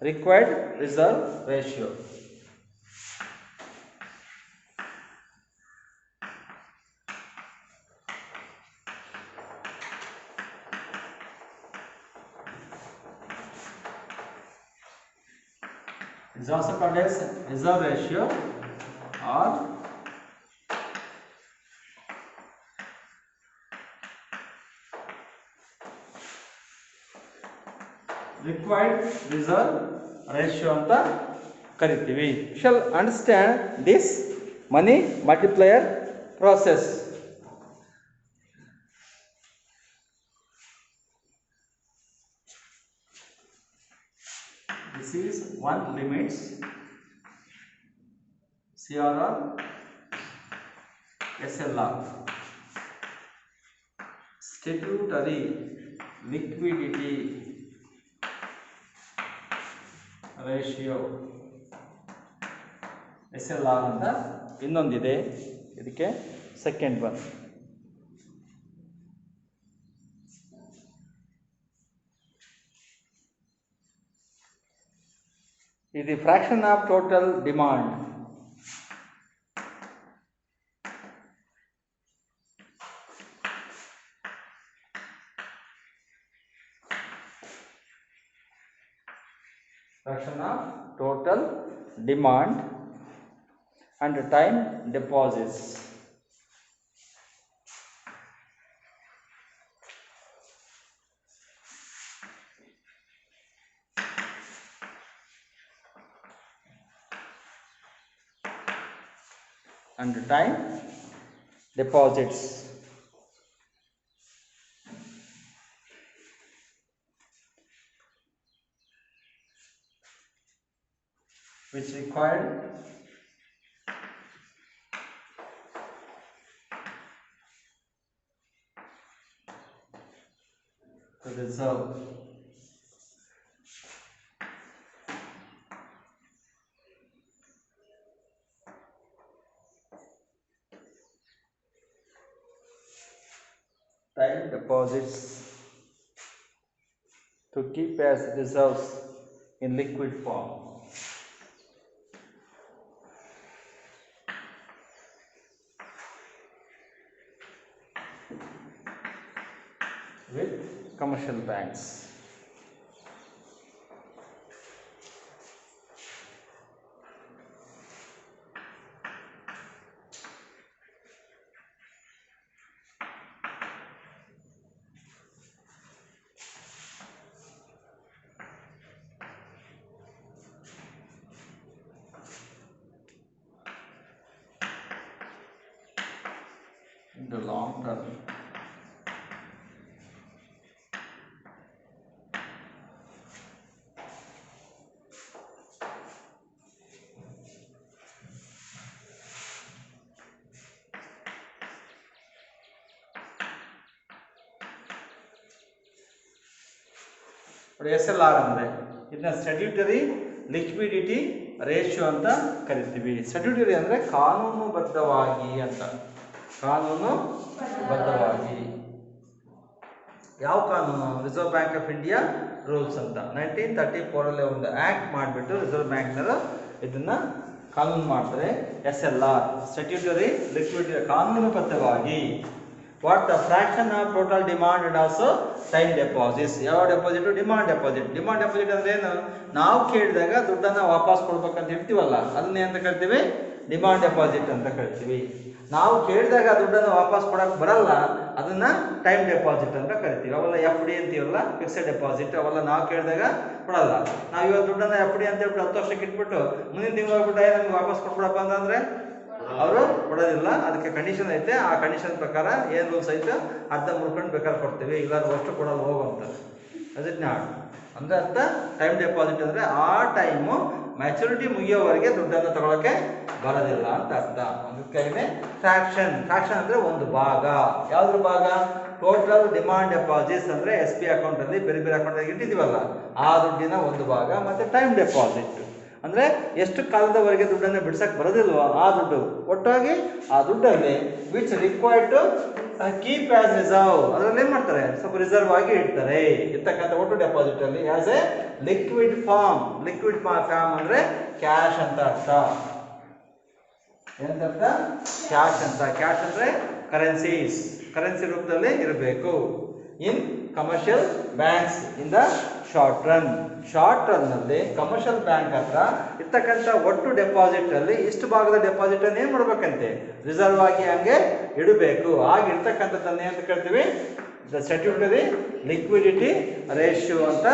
required reserve ratio. It is also called as reserve ratio or required reserve ratio ಅಂತ ಕರಿತೀವಿ. Shall understand this money multiplier process. This is one limits CRR SLR, statutory liquidity ratio SLR ಅಂತ ಇನ್ನೊಂದಿದೆ. ಇದಕ್ಕೆ ಸೆಕೆಂಡ್ ಒನ್. ಇದು fraction of total demand. Fraction of total demand and time deposits. And time deposits. Which required to reserve time deposits to keep as reserves in liquid form. With commercial banks. In the long term. SLR ಅಂದರೆ ಇದನ್ನ ಸ್ಟ್ಯಾಟ್ಯೂಟರಿ ಲಿಕ್ವಿಡಿಟಿ ರೇಷಿಯೋ ಅಂತ ಕರಿತೀವಿ. ಸ್ಟ್ಯಾಟ್ಯೂಟರಿ ಅಂದರೆ ಕಾನೂನುಬದ್ಧವಾಗಿ ಅಂತ. ಕಾನೂನುಬದ್ಧವಾಗಿ ಯಾವ ಕಾನೂನು? Reserve bank of India rules ಅಂತ 1934 ಒಂದು ಆಕ್ಟ್ ಮಾಡಿಬಿಟ್ಟು ರಿಸರ್ವ್ ಬ್ಯಾಂಕ್ನವರು ಇದನ್ನ ಕಾನೂನು ಮಾಡ್ತಾರೆ. SLR ಸ್ಟ್ಯಾಟ್ಯೂಟರಿ ಲಿಕ್ವಿಡಿಟಿ ಕಾನೂನುಬದ್ಧವಾಗಿ. What the fraction of total demand and also time deposits. ಯಾವ deposit? Demand deposit. Demand deposit ಅಂದ್ರೆ ಏನು? ನಾವು ಕೇಳಿದಾಗ ದುಡ್ಡನ್ನು ವಾಪಸ್ ಕೊಡ್ಬೇಕಂತ ಇರ್ತೀವಲ್ಲ, ಅದನ್ನೇ ಅಂತ ಕರಿತೀವಿ ಡಿಮಾಂಡ್ ಡೆಪಾಸಿಟ್ ಅಂತ ಕರಿತೀವಿ. ನಾವು ಕೇಳಿದಾಗ ದುಡ್ಡನ್ನು ವಾಪಸ್ ಕೊಡಕ್ಕೆ ಬರಲ್ಲ, ಅದನ್ನ ಟೈಮ್ ಡೆಪಾಸಿಟ್ ಅಂತ ಕರಿತೀವಿ. ಅವೆಲ್ಲ ಎಫ್ ಡಿ ಅಂತೀವಲ್ಲ, ಫಿಕ್ಸೆಡ್ ಡೆಪಾಸಿಟ್, ಅವೆಲ್ಲ ನಾವು ಕೇಳಿದಾಗ ಕೊಡಲ್ಲ. ನಾವು ಇವತ್ತು ದುಡ್ಡನ್ನು ಎಫ್ ಡಿ ಅಂತ ಹೇಳ್ಬಿಟ್ಟು 10 ವರ್ಷಕ್ಕೆ ಇಟ್ಬಿಟ್ಟು ಮುಂದಿನ ತಿಂಗಳು ಹೋಗ್ಬಿಟ್ಟು ನಮ್ಗೆ ವಾಪಸ್ ಕೊಟ್ಬಿಡಪ್ಪ ಅಂತಂದ್ರೆ ಅವರು ಕೊಡೋದಿಲ್ಲ. ಅದಕ್ಕೆ ಕಂಡೀಷನ್ ಐತೆ. ಆ ಕಂಡೀಷನ್ ಪ್ರಕಾರ ಏನು ರೂಲ್ಸ್ ಐತೆ ಅರ್ಧ ಮುರ್ಕೊಂಡು ಬೇಕಾದ್ರೆ ಕೊಡ್ತೀವಿ, ಇಲ್ಲಾಂದ್ರೆ ಅಷ್ಟು ಕೊಡೋದು ಹೋಗುವಂತ. ಅದಕ್ಕೆ ಅಂದ್ರೆ ಅರ್ಥ ಟೈಮ್ ಡೆಪಾಸಿಟ್ ಅಂದ್ರೆ ಆ ಟೈಮು ಮ್ಯಾಚುರಿಟಿ ಮುಗಿಯೋವರೆಗೆ ದುಡ್ಡನ್ನು ತಗೊಳಕ್ಕೆ ಬರೋದಿಲ್ಲ ಅಂತ ಅರ್ಥ. ಅದಕ್ಕೆ ಫ್ರಾಕ್ಷನ್. ಫ್ರಾಕ್ಷನ್ ಅಂದ್ರೆ ಒಂದು ಭಾಗ. ಯಾವ್ದ್ರ ಭಾಗ? ಟೋಟಲ್ ಡಿಮಾಂಡ್ ಡೆಪಾಸಿಟ್ಸ್ ಅಂದ್ರೆ ಎಸ್ ಪಿ ಅಕೌಂಟ್ ಅಲ್ಲಿ ಬೇರೆ ಬೇರೆ ಅಕೌಂಟ್ ಅಲ್ಲಿ ಇಟ್ಟಿದೀವಲ್ಲ ಆ ದುಡ್ಡಿನ ಒಂದು ಭಾಗ. ಮತ್ತೆ ಟೈಮ್ ಡೆಪಾಸಿಟ್ ಅಂದ್ರೆ ಎಷ್ಟು ಕಾಲದವರೆಗೆ ದುಡ್ಡನ್ನು ಬಿಡ್ಸಕ್ ಬರೋದಿಲ್ವೋ ಆ ದುಡ್ಡು. ಒಟ್ಟಾಗಿ ಆ ದುಡ್ಡಲ್ಲಿ which required to keep as reserve, ಅದರಲ್ಲಿ ಏನ್ ಮಾಡ್ತಾರೆ, ಸ್ವಲ್ಪ ರಿಸರ್ವ್ ಆಗಿ ಇಡ್ತಾರೆ. ಇರ್ತಕ್ಕಂಥ ಒಟ್ಟು ಡೆಪಾಸಿಟ್ ಅಲ್ಲಿ as a liquid form. Liquid form ಅಂದ್ರೆ ಕ್ಯಾಶ್ ಅಂತ ಅರ್ಥ. ಏನಂತ? ಕ್ಯಾಶ್ ಅಂತ. ಕ್ಯಾಶ್ ಅಂದ್ರೆ ಕರೆನ್ಸೀಸ್, ಕರೆನ್ಸಿ ರೂಪದಲ್ಲಿ ಇರಬೇಕು. ಇನ್ commercial banks in the short run. Short run ನಲ್ಲಿ ಕಮರ್ಷಿಯಲ್ ಬ್ಯಾಂಕ್ ಹತ್ರ ಇರ್ತಕ್ಕಂಥ ಒಟ್ಟು ಡೆಪಾಸಿಟ್ ಅಲ್ಲಿ ಇಷ್ಟು ಭಾಗದ ಡೆಪಾಸಿಟ್ ಅನ್ನು ಏನ್ ಮಾಡ್ಬೇಕಂತೆ, ರಿಸರ್ವ್ ಆಗಿ ಹಂಗೆ ಇಡಬೇಕು. ಆಗಿರ್ತಕ್ಕಂಥದ್ದನ್ನೇ ಅಂತ ಕೇಳ್ತೀವಿ ದ ಸ್ಟ್ಯಾಟ್ಯೂಟರಿ ಲಿಕ್ವಿಡಿಟಿ ರೇಷಿಯೋ ಅಂತ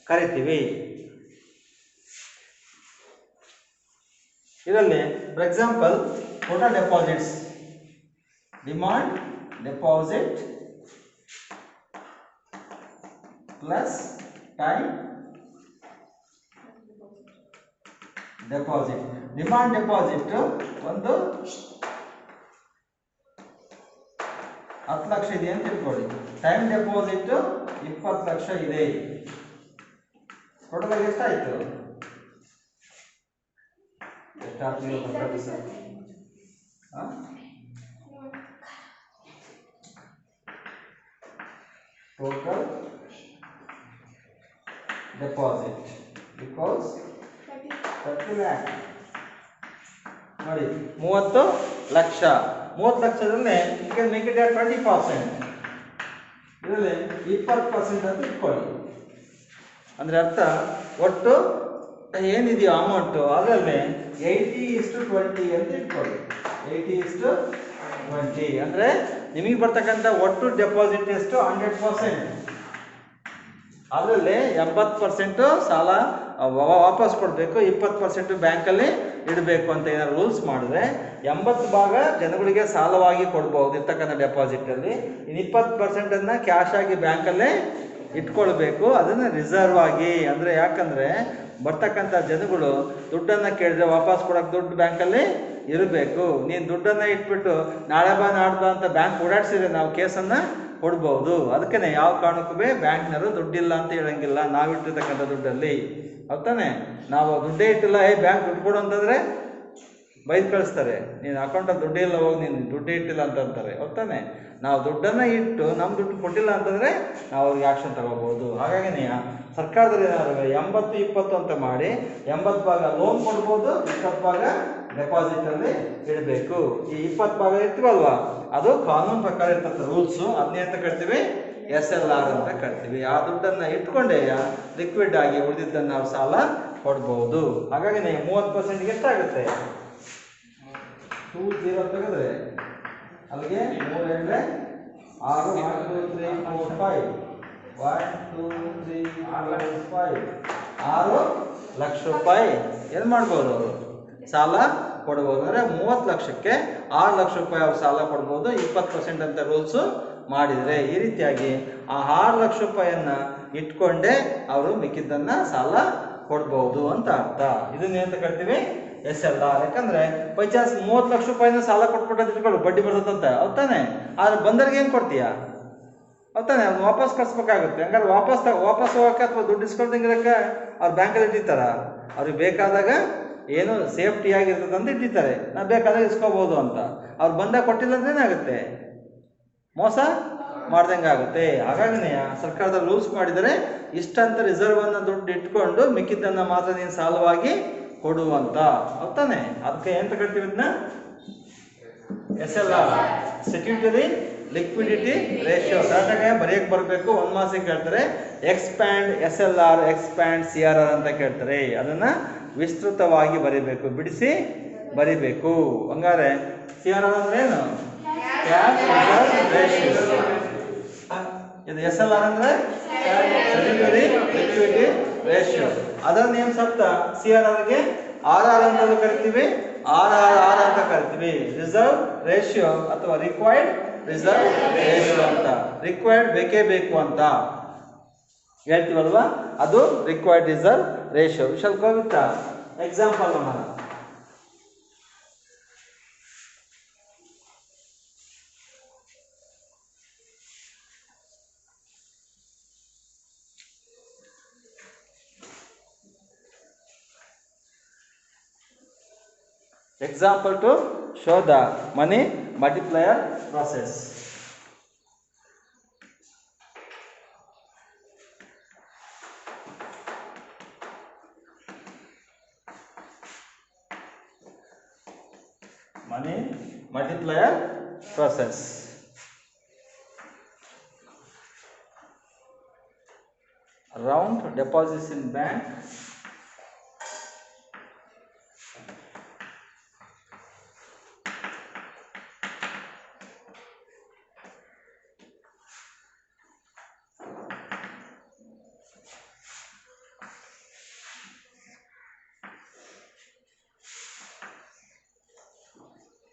ಕರಿತೀವಿ. ಇದರಲ್ಲಿ for example total deposits, demand deposit plus time deposit. Demand deposit ಒಂದು 10 ಲಕ್ಷ ಇದೆ ಅಂತ ಇಟ್ಕೊಳ್ಳಿ. ಟೈಮ್ ಡೆಪಾಸಿಟ್ 20 ಲಕ್ಷ ಇದೆ. ಟೋಟಲ್ ಆಗಿ ಎಷ್ಟಾಯ್ತು? ಟೋಟಲ್ ಡೆಪಾಸಿಟ್ ಬಿಕಾಸ್ 30 lakh ನೋಡಿ 30 ಲಕ್ಷ. 30 ಲಕ್ಷದಲ್ಲಿ ಮೇಕ್ ಇಟ್ 20%, ಇದರಲ್ಲಿ 20% ಅಂತ ಇಟ್ಕೊಳ್ಳಿ. ಅಂದ್ರೆ ಅರ್ಥ ಒಟ್ಟು ಏನಿದೆಯೋ ಅಮೌಂಟು ಅದರಲ್ಲಿ 80:20 ಅಂತ ಇಟ್ಕೊಳ್ಳಿ. 80:20 ಅಂದ್ರೆ ನಿಮಗೆ ಬರ್ತಕ್ಕಂಥ ಒಟ್ಟು ಡೆಪಾಸಿಟ್ ಎಷ್ಟು? 100%. ಅದರಲ್ಲಿ 80% ಸಾಲ ವಾಪಸ್ ಕೊಡಬೇಕು, 20% ಬ್ಯಾಂಕಲ್ಲಿ ಇಡಬೇಕು ಅಂತ ಏನಾದ್ರು ರೂಲ್ಸ್ ಮಾಡಿದ್ರೆ 80 ಭಾಗ ಜನಗಳಿಗೆ ಸಾಲವಾಗಿ ಕೊಡ್ಬೋದು ಇರ್ತಕ್ಕಂಥ ಡೆಪಾಸಿಟ್ ಅಲ್ಲಿ. ಇನ್ನು 20% ಕ್ಯಾಶ್ ಆಗಿ ಬ್ಯಾಂಕಲ್ಲೇ ಇಟ್ಕೊಳ್ಬೇಕು, ಅದನ್ನ ರಿಸರ್ವ್ ಆಗಿ. ಅಂದ್ರೆ ಯಾಕಂದ್ರೆ ಬರ್ತಕ್ಕಂಥ ಜನಗಳು ದುಡ್ಡನ್ನು ಕೇಳಿದ್ರೆ ವಾಪಸ್ ಕೊಡೋಕೆ ದುಡ್ಡು ಬ್ಯಾಂಕಲ್ಲಿ ಇರಬೇಕು. ನೀನು ದುಡ್ಡನ್ನು ಇಟ್ಬಿಟ್ಟು ನಾಳೆ ಬಾ ನಾಡ್ಬಾ ಅಂತ ಬ್ಯಾಂಕ್ ಓಡಾಡ್ಸಿದ್ರೆ ನಾವು ಕೇಸನ್ನು ಕೊಡ್ಬೋದು. ಅದಕ್ಕೆ ಯಾವ ಕಾರಣಕ್ಕೂ ಬ್ಯಾಂಕ್ನವರು ದುಡ್ಡಿಲ್ಲ ಅಂತ ಹೇಳಂಗಿಲ್ಲ ನಾವಿಟ್ಟಿರ್ತಕ್ಕಂಥ ದುಡ್ಡಲ್ಲಿ. ಹೌದಾನೆ? ನಾವು ದುಡ್ಡೇ ಇಟ್ಟಿಲ್ಲ, ಬ್ಯಾಂಕ್ ದುಡ್ಡು ಕೊಡು ಅಂತಂದ್ರೆ ಬೈದು ಕಳಿಸ್ತಾರೆ. ನೀನು ಅಕೌಂಟಲ್ಲಿ ದುಡ್ಡೇ ಇಲ್ಲ, ಹೋಗಿ ನೀನು ದುಡ್ಡೇ ಇಟ್ಟಿಲ್ಲ ಅಂತ ಅಂತಾರೆ. ಹೌದಾನೆ? ನಾವು ದುಡ್ಡನ್ನು ಇಟ್ಟು ನಮ್ಮ ದುಡ್ಡು ಕೊಟ್ಟಿಲ್ಲ ಅಂತಂದರೆ ನಾವು ಅವ್ರಿಗೆ ಆ್ಯಕ್ಷನ್ ತಗೋಬೋದು. ಹಾಗಾಗಿ ಸರ್ಕಾರದಲ್ಲಿ ಏನಾದ್ರು 80-20 ಅಂತ ಮಾಡಿ 80 ಭಾಗ ಲೋನ್ ಕೊಡ್ಬೋದು, 20 ಭಾಗ ಡೆಪಾಸಿಟಲ್ಲಿ ಇಡಬೇಕು. ಈ 20 ಭಾಗ ಇರ್ತೀವಲ್ವಾ ಅದು ಕಾನೂನು ಪ್ರಕಾರ ಇರ್ತಂಥ ರೂಲ್ಸು. ಅದನ್ನೇ ಅಂತ ಕರಿತೀವಿ SLR ಅಂತ ಕರಿತೀವಿ. ಆ ದುಡ್ಡನ್ನು ಇಟ್ಕೊಂಡೇ ಲಿಕ್ವಿಡ್ ಆಗಿ ಉಳಿದಿದ್ದನ್ನು ನಾವು ಸಾಲ ಕೊಡ್ಬೋದು. ಹಾಗಾಗಿ 30%ಗೆ ಎಷ್ಟಾಗುತ್ತೆ? 20 ತೆಗೆದ್ರೆ ಅಲ್ಲಿಗೆ 3 6 1 2 3 4 5 1 2 3 4 5 6 ಲಕ್ಷ ರೂಪಾಯಿ ಏನು ಮಾಡ್ಬೋದು ಅವರು ಸಾಲ ಕೊಡ್ಬೋದು. ಅಂದರೆ 30 ಲಕ್ಷಕ್ಕೆ 6 ಲಕ್ಷ ರೂಪಾಯಿ ಅವ್ರು ಸಾಲ ಕೊಡ್ಬೋದು 20% ಅಂತ ರೂಲ್ಸು ಮಾಡಿದರೆ. ಈ ರೀತಿಯಾಗಿ ಆ 6 ಲಕ್ಷ ರೂಪಾಯಿಯನ್ನು ಇಟ್ಕೊಂಡೇ ಅವರು ಮಿಕ್ಕಿದ್ದನ್ನು ಸಾಲ ಕೊಡ್ಬೋದು ಅಂತ ಅರ್ಥ. ಇದನ್ನೇಂತ ಕರಿತೀವಿ SLR. ಯಾಕಂದ್ರೆ ಬೈ ಚಾನ್ಸ್ 30 ಲಕ್ಷ ರೂಪಾಯಿನ ಸಾಲ ಕೊಟ್ಬಿಟ್ಟು ಇಟ್ಕೊಳ್ಳು, ಬಡ್ಡಿ ಬರ್ತದಂತ. ಹೌದಾನೆ? ಆದ್ರೆ ಬಂದವ್ರಿಗೆ ಏನು ಕೊಡ್ತೀಯಾ? ಹೌದಾನೆ? ಅವ್ನು ವಾಪಸ್ ಕಳಿಸ್ಬೇಕಾಗುತ್ತೆ. ಹಂಗಾರೆ ವಾಪಸ್ ಹೋಗಕ್ಕೆ ಅಥವಾ ದುಡ್ಡು ಇಸ್ಕೊಳ್ದಂಗಿರಕ್ಕೆ ಅವ್ರು ಬ್ಯಾಂಕಲ್ಲಿ ಇಟ್ಟಿರ್ತಾರ. ಅವ್ರಿಗೆ ಬೇಕಾದಾಗ ಏನು ಸೇಫ್ಟಿ ಆಗಿರ್ತದೆ ಅಂತ ಇಟ್ಟಿರ್ತಾರೆ, ನಾವು ಬೇಕಾದಾಗ ಇಸ್ಕೋಬಹುದು ಅಂತ. ಅವ್ರು ಬಂದಾಗ ಕೊಟ್ಟಿಲ್ಲ ಅಂದ್ರೆ ಏನಾಗುತ್ತೆ? ಮೋಸ ಮಾಡ್ದಂಗೆ ಆಗುತ್ತೆ. ಹಾಗಾಗಿ ಸರ್ಕಾರದ ರೂಲ್ಸ್ ಮಾಡಿದರೆ ಇಷ್ಟಂತ ರಿಸರ್ವ್ ಅನ್ನ ದುಡ್ಡು ಇಟ್ಕೊಂಡು ಮಿಕ್ಕಿದ್ದನ್ನು ಮಾತ್ರ ನೀನು ಸಾಲವಾಗಿ ಕೊಡುವಂತ. ಹೌದಾನೆ? ಅದಕ್ಕೆ ಎಂತ ಕರಿತೀವಿ ಇದನ್ನ? SLR, statutory liquidity ratio. ಕರೆಕ್ಟಾಗಿ ಬರೆಯಕ್ಕೆ ಬರಬೇಕು. 1 ಮಾರ್ಕ್ಸಿಗೆ ಕೇಳ್ತಾರೆ. ಎಕ್ಸ್ಪ್ಯಾಂಡ್ SLR, ಎಕ್ಸ್ಪ್ಯಾಂಡ್ CRR ಅಂತ ಕೇಳ್ತಾರೆ. ಅದನ್ನ ವಿಸ್ತೃತವಾಗಿ ಬರೀಬೇಕು, ಬಿಡಿಸಿ ಬರಿಬೇಕು. ಹಂಗಾರೆ ಸಿ ಆರ್ ಆರ್ ಅಂದ್ರೆ ಏನು? Cash reserve ratio. ಇದು ಎಸ್ ಎಲ್ ಆರ್ ಅಂದ್ರೆ ಸ್ಟ್ಯಾಟ್ಯೂಟರಿ ಲಿಕ್ವಿಡಿಟಿ ರೇಷಿಯೋ. ಅದನ್ನ ಏನ್ ಸಪ್ತ ಸಿ ಆರ್ ಆರ್ಗೆ ಆರ್ ಆರ್ ಅಂತ ಕರಿತೀವಿ, ಆರ್ ಆರ್ ಆರ್ ಅಂತ ಕರಿತೀವಿ. ರಿಸರ್ವ್ ರೇಷಿಯೋ ಅಥವಾ ರಿಕ್ವೈರ್ಡ್ ರಿಸರ್ವ್ ರೇಷಿಯೋ ಅಂತ. ರಿಕ್ವೈರ್ಡ್ ಬೇಕೇ ಬೇಕು ಅಂತ ಹೇಳ್ತೀವಲ್ವಾ, ಅದು required reserve ratio. Vishal go with example ನೋಡೋಣ. Example to show the money multiplier process. Money multiplier process. Round deposits in bank.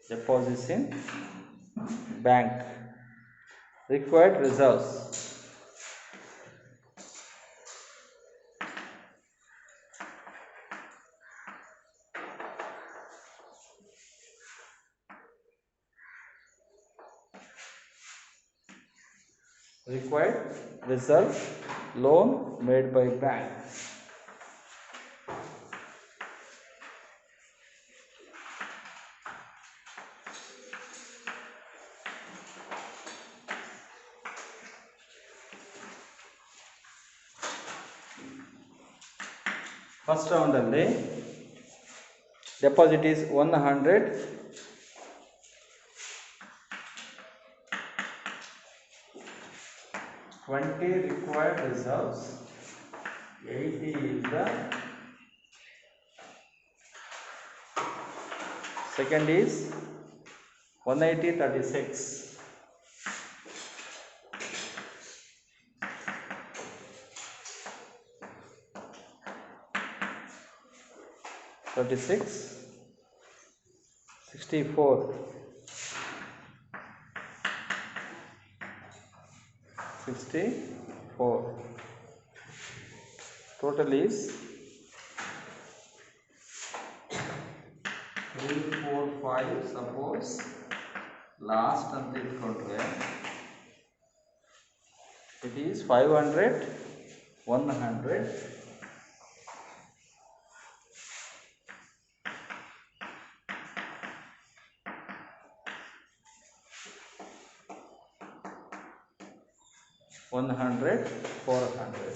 Deposits in bank. Required reserves. Required reserve loan made by bank. First round alli deposit is 100, 20 required reserves, 80 is the second is 180, 36. 36, 64, 64. Total is 3, 4, 5. Suppose last ಅಂತ ಇಟ್ಕೊಂಡ್ರೆ it is 500, 100, 100, 400.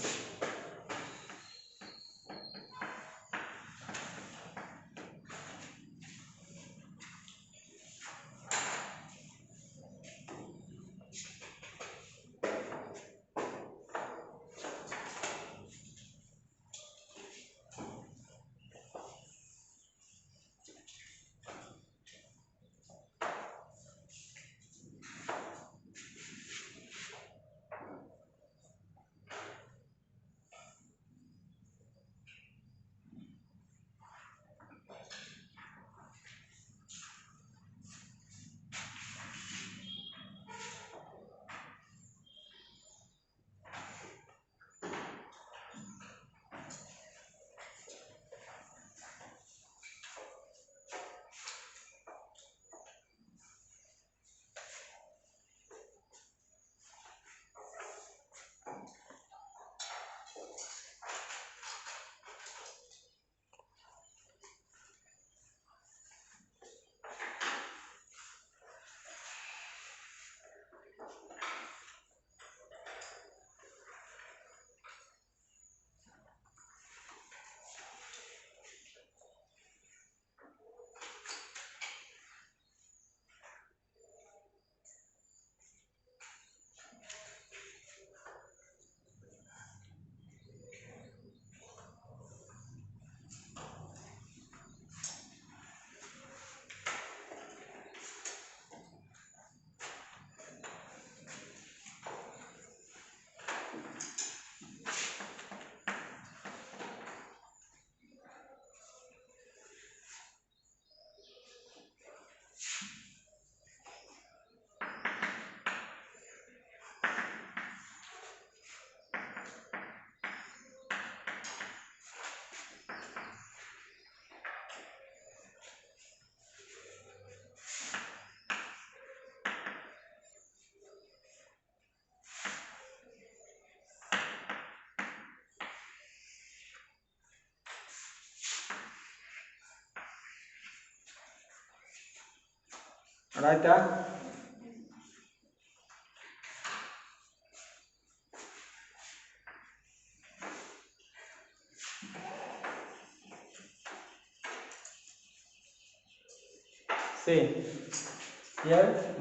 ಆಯ್ತಾ?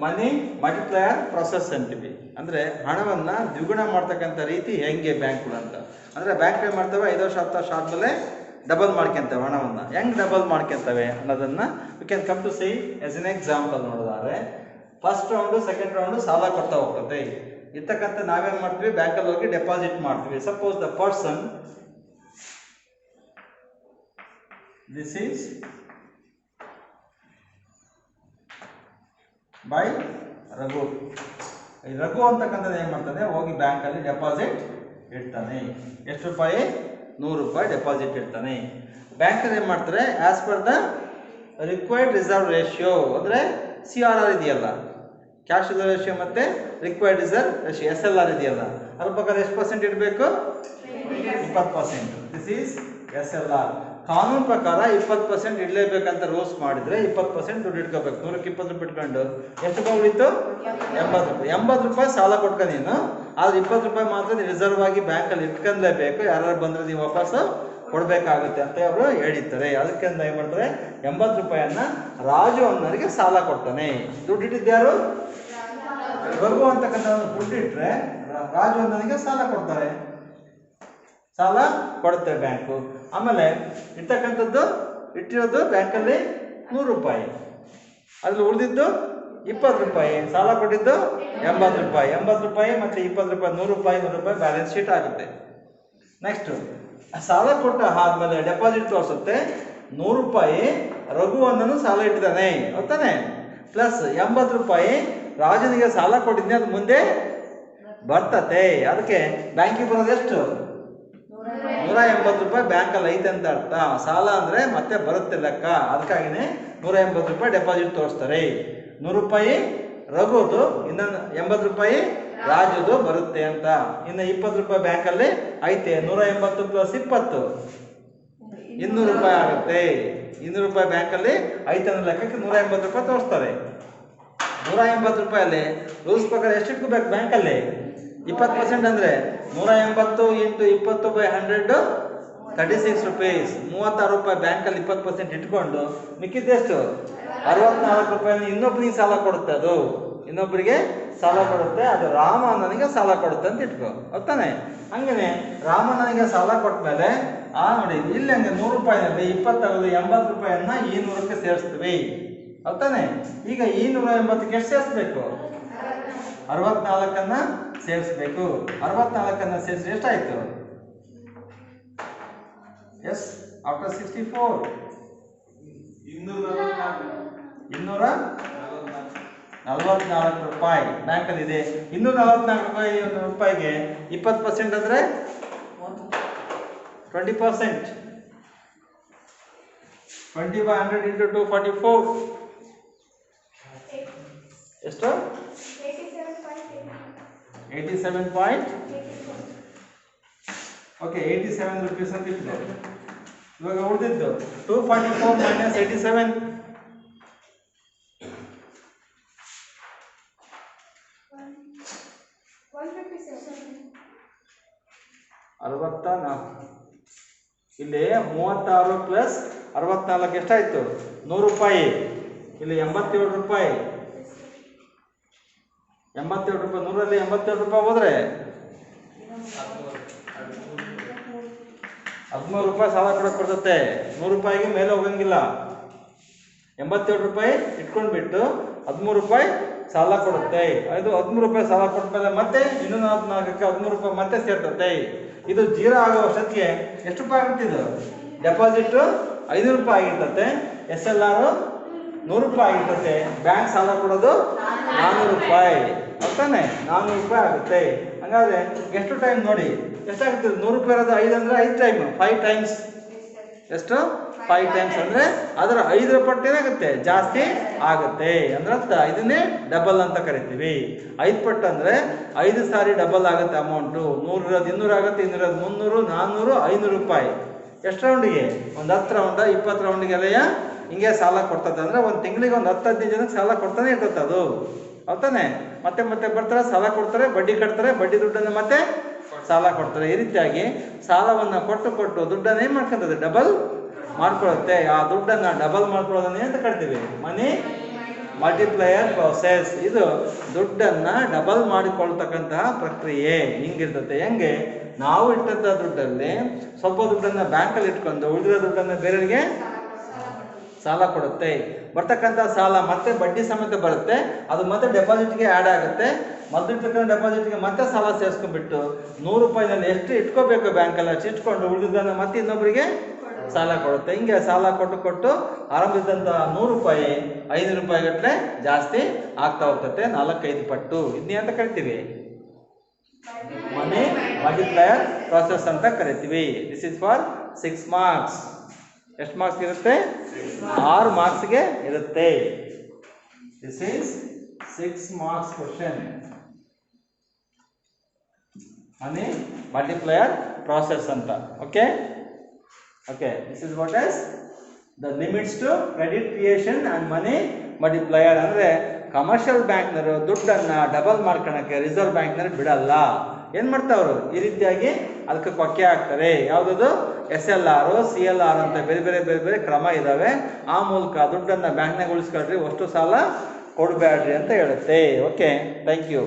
ಮನಿ ಮಲ್ಟಿಪ್ಲಯರ್ ಪ್ರೊಸೆಸ್ ಅಂತೀವಿ. ಅಂದರೆ ಹಣವನ್ನು ದ್ವಿಗುಣ ಮಾಡ್ತಕ್ಕಂಥ ರೀತಿ ಹೆಂಗೆ ಬ್ಯಾಂಕ್ಗಳು ಅಂತ. ಅಂದರೆ ಬ್ಯಾಂಕ್ ಏನು ಮಾಡ್ತವೆ, 5 ವರ್ಷ 10 ವರ್ಷ ಆದಮೇಲೆ ಡಬಲ್ ಮಾಡ್ಕೊಂತವೆ ಹಣವನ್ನು. ಹೆಂಗೆ ಡಬಲ್ ಮಾಡ್ಕೊಂತವೆ ಅನ್ನೋದನ್ನು we can come to see as an example ನೋಡೋದಾದ್ರೆ, ಫಸ್ಟ್ ರೌಂಡು ಸೆಕೆಂಡ್ ರೌಂಡು ಸಾಲ ಕೊಡ್ತಾ ಹೋಗ್ತದೆ. ಇರ್ತಕ್ಕಂಥ ನಾವೇನು ಮಾಡ್ತೀವಿ, ಬ್ಯಾಂಕಲ್ಲಿ ಹೋಗಿ ಡೆಪಾಸಿಟ್ ಮಾಡ್ತೀವಿ. Suppose the person, this is by Raghu. ಈ ರಘು ಅಂತಕ್ಕಂಥದ್ದು ಏನು ಮಾಡ್ತಾನೆ, ಹೋಗಿ ಬ್ಯಾಂಕಲ್ಲಿ ಡೆಪಾಸಿಟ್ ಇಡ್ತಾನೆ. ಎಷ್ಟು ರೂಪಾಯಿ? 100 ರೂಪಾಯಿ ಡೆಪಾಸಿಟ್ ಇಡ್ತಾನೆ. ಬ್ಯಾಂಕಲ್ಲಿ ಏನು ಮಾಡ್ತಾರೆ, as per the required reserve ratio, ಅಂದರೆ CRR ಇದೆಯಲ್ಲ, ಕ್ಯಾಶ್ ರಿಸರ್ವ್ ರೇಷಿಯೋ ಮತ್ತು ರಿಕ್ವೈರ್ಡ್ ರಿಸರ್ವ್ ರೇಷಿಯೋ SLR ಇದೆಯಲ್ಲ, ಅದ್ರ ಪ್ರಕಾರ ಎಷ್ಟು ಪರ್ಸೆಂಟ್ ಇಡಬೇಕು? 20%. This is SLR. ಕಾನೂನು ಪ್ರಕಾರ 20% ಇಡಲೇಬೇಕಂತ ರೂಲ್ಸ್ ಮಾಡಿದರೆ 20% ದುಡ್ಡು ಇಟ್ಕೋಬೇಕು. 100ಕ್ಕೆ 20 ರೂಪಾಯಿ ಇಟ್ಕೊಂಡು ಎಷ್ಟು ರೂಪಾಯಿ ಉಳಿತು? 80 ರೂಪಾಯಿ. 80 ರೂಪಾಯಿ ಸಾಲ ಕೊಟ್ಕೊಂಡು ನೀನು, ಆದರೆ 20 ರೂಪಾಯಿ ಮಾತ್ರ ರಿಸರ್ವ್ ಆಗಿ ಬ್ಯಾಂಕಲ್ಲಿ ಇಟ್ಕೊಂಡ್ಲೇಬೇಕು. ಯಾರು ಬಂದರೆ ನೀವು ವಾಪಸ್ಸು ಕೊಡಬೇಕಾಗುತ್ತೆ ಅಂತ ಅವರು ಹೇಳಿರ್ತಾರೆ. ಅದಕ್ಕೆ ಏನು ಮಾಡ್ತಾರೆ, 80 ರೂಪಾಯಿಯನ್ನು ರಾಜು ಅನ್ನೋರಿಗೆ ಸಾಲ ಕೊಡ್ತಾನೆ. ದುಡ್ಡು ಇಟ್ಟಿದ್ಯಾರು? ರಘು ಅಂತಕ್ಕಂಥ ದುಡ್ಡು ಇಟ್ಟರೆ ರಾಜು ಅನ್ನೋರಿಗೆ ಸಾಲ ಕೊಡ್ತಾರೆ. ಸಾಲ ಕೊಡುತ್ತೆ ಬ್ಯಾಂಕು. ಆಮೇಲೆ ಇರ್ತಕ್ಕಂಥದ್ದು ಇಟ್ಟಿರೋದು ಬ್ಯಾಂಕಲ್ಲಿ 100 ರೂಪಾಯಿ, ಅದ್ರಲ್ಲಿ ಉಳಿದಿದ್ದು 20 ರೂಪಾಯಿ, ಸಾಲ ಕೊಟ್ಟಿದ್ದು 80 ರೂಪಾಯಿ. 80 ರೂಪಾಯಿ ಮತ್ತು 20 ರೂಪಾಯಿ, 100 ರೂಪಾಯಿ 100 ರೂಪಾಯಿ ಬ್ಯಾಲೆನ್ಸ್ ಶೀಟ್ ಆಗುತ್ತೆ. ನೆಕ್ಸ್ಟು ಸಾಲ ಕೊಟ್ಟ ಆದಮೇಲೆ ಡೆಪಾಸಿಟ್ ತೋರಿಸುತ್ತೆ 100 ರೂಪಾಯಿ ರಘು ಅನ್ನೋನು ಸಾಲ ಇಟ್ಟಿದ್ದಾನೆ ಗೊತ್ತಾನೆ, ಪ್ಲಸ್ 80 ರೂಪಾಯಿ ರಾಜನಿಗೆ ಸಾಲ ಕೊಟ್ಟಿದ್ದೆ, ಅದು ಮುಂದೆ ಬರ್ತತೆ. ಅದಕ್ಕೆ ಬ್ಯಾಂಕಿಗೆ ಬರೋದು ಎಷ್ಟು? 180 ರೂಪಾಯಿ ಬ್ಯಾಂಕಲ್ಲಿ ಐತೆ ಅಂತ ಅರ್ಥ. ಸಾಲ ಅಂದರೆ ಮತ್ತೆ ಬರುತ್ತೆ ಲೆಕ್ಕ. ಅದಕ್ಕಾಗಿನೇ 180 ರೂಪಾಯಿ ಡೆಪಾಸಿಟ್ ತೋರಿಸ್ತಾರೆ. 100 ರೂಪಾಯಿ ರಘುದು, ಇನ್ನೊಂದು 80 ರೂಪಾಯಿ ರಾಜುದು ಬರುತ್ತೆ ಅಂತ. ಇನ್ನು 20 ರೂಪಾಯಿ ಬ್ಯಾಂಕಲ್ಲಿ ಐತೆ. 180 ಪ್ಲಸ್ 20 200 ರೂಪಾಯಿ ಆಗುತ್ತೆ. 200 ರೂಪಾಯಿ ಬ್ಯಾಂಕಲ್ಲಿ ಐತೆ ಅನ್ನೋ ಲೆಕ್ಕಕ್ಕೆ 180 ರೂಪಾಯಿ ತೋರಿಸ್ತಾರೆ. 180 ರೂಪಾಯಲ್ಲಿ ರೂಲ್ಸ್ ಪ್ರಕಾರ ಎಷ್ಟು ಇಟ್ಕೋಬೇಕು ಬ್ಯಾಂಕಲ್ಲಿ? 20% ಅಂದರೆ 180 ಇಂಟು 20/100 36 ರೂಪೀಸ್. 36 ರೂಪಾಯಿ ಬ್ಯಾಂಕಲ್ಲಿ 20% ಇಟ್ಕೊಂಡು ಮಿಕ್ಕಿದ್ದೆಷ್ಟು? 64 ರೂಪಾಯಿ ಇನ್ನೊಬ್ಬರಿಗೆ ಸಾಲ ಕೊಡುತ್ತೆ. ಅದು ಇನ್ನೊಬ್ಬರಿಗೆ ಸಾಲ ಕೊಡುತ್ತೆ. ಅದು ರಾಮ ನನಗೆ ಸಾಲ ಕೊಡುತ್ತೆ ಅಂತ ಇಟ್ಕೋ ಗೊತ್ತಾನೆ. ಹಂಗೇನೆ ರಾಮ ನನಗೆ ಸಾಲ ಕೊಟ್ಟ ಮೇಲೆ ನೋಡಿ ಇಲ್ಲಿ ಹಂಗೆ 100 ರೂಪಾಯಿನಲ್ಲಿ 20 80 ರೂಪಾಯಿಯನ್ನ ಈ 100ಕ್ಕೆ ಸೇರಿಸ್ತೀವಿ ಗೊತ್ತಾನೆ. ಈಗ ಈ 180ಕ್ಕೆ ಎಷ್ಟು ಸೇರಿಸ್ಬೇಕು? 64ಅನ್ನ ಸೇರಿಸ್ಬೇಕು. 64ಅನ್ನ ಸೇರಿಸಿ ಎಷ್ಟಾಯ್ತು? ಎಸ್ ಆಫ್ಟರ್ 64 244 ರೂಪಾಯಿ ಬ್ಯಾಂಕಲ್ಲಿ ಇದೆ. 244 ರೂಪಾಯಿಗೆ 20% ಅಂದರೆ 20%. 20/100 ಇಂಟು 244 ಎಷ್ಟು? 87. ಓಕೆ 87 ರೂಪೀಸ್ ಅಂತ ಇತ್ತು. ಇವಾಗ ಉಳಿದಿದ್ದು 244 ಮೈನಸ್ 87 64. ಇಲ್ಲಿ 36 ಪ್ಲಸ್ 64 ಎಷ್ಟಾಯ್ತು? 100 ರೂಪಾಯಿ. ಇಲ್ಲಿ 87 ರೂಪಾಯಿ. 87 ರೂಪಾಯಿ 100ರಲ್ಲಿ 87 ರೂಪಾಯಿ ಹೋದ್ರೆ 13 ರೂಪಾಯಿ ಸಾಲ ಕೊಡಕ್ಕೆ ಬರ್ತದೆ. 100 ರೂಪಾಯಿಗೆ ಮೇಲೆ ಹೋಗಂಗಿಲ್ಲ. 87 ರೂಪಾಯಿ ಇಟ್ಕೊಂಡ್ಬಿಟ್ಟು 13 ರೂಪಾಯಿ ಸಾಲ ಕೊಡುತ್ತೆ. ಅದು 13 ರೂಪಾಯಿ ಸಾಲ ಕೊಟ್ಟ ಮತ್ತೆ 244ಕ್ಕೆ 13 ರೂಪಾಯಿ ಮತ್ತೆ ಸೇರ್ತತೆ. ಇದು 0 ಆಗೋ ವರ್ಷಕ್ಕೆ ಎಷ್ಟು ರೂಪಾಯಿ ಆಗುತ್ತೆ? ಇದು ಡೆಪಾಸಿಟ್ 500 ರೂಪಾಯಿ ಆಗಿರ್ತತೆ. SLR 100 ರೂಪಾಯಿ ಆಗಿರ್ತತೆ. ಬ್ಯಾಂಕ್ ಸಾಲ ಕೊಡೋದು 400 ರೂಪಾಯಿ ಅರ್ಥನೇ. 400 ರೂಪಾಯಿ ಆಗುತ್ತೆ. ಹಾಗಾದ್ರೆ ಎಷ್ಟು ಟೈಮ್ ನೋಡಿ ಎಷ್ಟಾಗುತ್ತೆ? 100 ರೂಪಾಯಿ ಇರೋದು 5 ಅಂದರೆ 5 ಟೈಮ್ 5 ಟೈಮ್ಸ್ ಎಷ್ಟು? 5 ಟೈಮ್ಸ್ ಅಂದರೆ ಅದರ 5 ಪಟ್ಟೇನಾಗುತ್ತೆ? ಜಾಸ್ತಿ ಆಗುತ್ತೆ. ಅಂದ್ರೆ ಅರ್ಥ ಇದನ್ನೇ ಡಬಲ್ ಅಂತ ಕರಿತೀವಿ. 5 ಪಟ್ಟು ಅಂದರೆ 5 ಸಾರಿ ಡಬಲ್ ಆಗುತ್ತೆ ಅಮೌಂಟು. 100 ಇರೋದು 200 ಆಗುತ್ತೆ, 200 ಇರೋದು 300, 400, 500 ರೂಪಾಯಿ. ಎಷ್ಟು ರೌಂಡಿಗೆ? ಒಂದು 10 ರೌಂಡ 20 ರೌಂಡಿಗೆ ಅಲ್ಲಯ್ಯ ಹಿಂಗೆ ಸಾಲ ಕೊಡ್ತದೆ ಅಂದರೆ ಒಂದು ತಿಂಗಳಿಗೆ ಒಂದು 10-15 ಜನಕ್ಕೆ ಸಾಲ ಕೊಡ್ತಾನೆ ಇರ್ತದೆ ಅದು, ಹೌದಾನೆ? ಮತ್ತೆ ಮತ್ತೆ ಬರ್ತಾರೆ, ಸಾಲ ಕೊಡ್ತಾರೆ, ಬಡ್ಡಿ ಕಟ್ತಾರೆ, ಬಡ್ಡಿ ದುಡ್ಡನ್ನು ಮತ್ತೆ ಸಾಲ ಕೊಡ್ತಾರೆ. ಈ ರೀತಿಯಾಗಿ ಸಾಲವನ್ನು ಕೊಟ್ಟು ಕೊಟ್ಟು ದುಡ್ಡನ್ನು ಏನು ಮಾಡ್ಕೊತದೆ? ಡಬಲ್ ಮಾಡ್ಕೊಳುತ್ತೆ. ಆ ದುಡ್ಡನ್ನು ಡಬಲ್ ಮಾಡ್ಕೊಳ್ಳೋದನ್ನ ಅಂತ ಕರಿತೀವಿ ಮನಿ ಮಲ್ಟಿಪ್ಲೈಯರ್ ಪ್ರೋಸೆಸ್. ಇದು ದುಡ್ಡನ್ನು ಡಬಲ್ ಮಾಡಿಕೊಳ್ತಕ್ಕಂತಹ ಪ್ರಕ್ರಿಯೆ ಹಿಂಗಿರ್ತದೆ. ಹೆಂಗೆ? ನಾವು ಇಟ್ಟಂಥ ದುಡ್ಡಲ್ಲಿ ಸ್ವಲ್ಪ ದುಡ್ಡನ್ನು ಬ್ಯಾಂಕಲ್ಲಿ ಇಟ್ಕೊಂಡು ಉಳಿದಿರೋ ದುಡ್ಡನ್ನು ಬೇರೆಯವರಿಗೆ ಸಾಲ ಕೊಡುತ್ತೆ. ಬರ್ತಕ್ಕಂಥ ಸಾಲ ಮತ್ತೆ ಬಡ್ಡಿ ಸಮೇತ ಬರುತ್ತೆ, ಅದು ಮತ್ತೆ ಡೆಪಾಸಿಟ್ಗೆ ಆ್ಯಡ್ ಆಗುತ್ತೆ. ಮೊದಲಿರ್ತಕ್ಕಂಥ ಡೆಪಾಸಿಟ್ಗೆ ಮತ್ತೆ ಸಾಲ ಸೇರಿಸ್ಕೊಂಡ್ಬಿಟ್ಟು 100 ರೂಪಾಯಿನಲ್ಲಿ ಎಷ್ಟು ಇಟ್ಕೋಬೇಕು ಬ್ಯಾಂಕಲ್ಲಿ ಅಷ್ಟು ಇಟ್ಕೊಂಡು ಉಳಿದಿದ್ದನ್ನು ಮತ್ತೆ ಇನ್ನೊಬ್ಬರಿಗೆ ಸಾಲ ಕೊಡುತ್ತೆ. ಹಿಂಗೆ ಸಾಲ ಕೊಟ್ಟು ಕೊಟ್ಟು ಆರಂಭದಂಥ 100 ರೂಪಾಯಿ 500 ರೂಪಾಯಿ ಗಟ್ಟಲೆ ಜಾಸ್ತಿ ಆಗ್ತಾ ಹೋಗ್ತದೆ, 4-5 ಪಟ್ಟು. ಇದನ್ನೇ ಅಂತ ಕರಿತೀವಿ ಮನಿ ಮಲ್ಟಿಪ್ಲೈಯರ್ ಪ್ರಾಸೆಸ್ ಅಂತ ಕರಿತೀವಿ. This is for 6 marks. ಎಷ್ಟು ಮಾರ್ಕ್ಸ್ ಇರುತ್ತೆ? 6 ಮಾರ್ಕ್ಸ್ಗೆ ಇರುತ್ತೆ. This is 6 marks question. Money multiplier process ಅಂತ. Okay okay, this is what is the limits to credit creation and money multiplier. ಅಂದರೆ ಕಮರ್ಷಿಯಲ್ ಬ್ಯಾಂಕ್ನವರು ದುಡ್ಡನ್ನು ಡಬಲ್ ಮಾಡ್ಕೊಳಕ್ಕೆ ರಿಸರ್ವ್ ಬ್ಯಾಂಕ್ನವ್ರು ಬಿಡಲ್ಲ. ಏನು ಮಾಡ್ತಾವ್ರು? ಈ ರೀತಿಯಾಗಿ ಅದಕ್ಕೆ ಕೊಕ್ಕೆ ಹಾಕ್ತಾರೆ. ಯಾವುದದು? SLR, CLR ಅಂತ ಬೇರೆ ಬೇರೆ ಬೇರೆ ಬೇರೆ ಕ್ರಮ ಇದ್ದಾವೆ. ಆ ಮೂಲಕ ದುಡ್ಡನ್ನು ಬ್ಯಾಂಕ್ನಾಗ ಉಳಿಸ್ಕೊಳ್ರಿ, ಅಷ್ಟು ಸಾಲ ಕೊಡಬೇಡ್ರಿ ಅಂತ ಹೇಳುತ್ತೆ. Okay, thank you.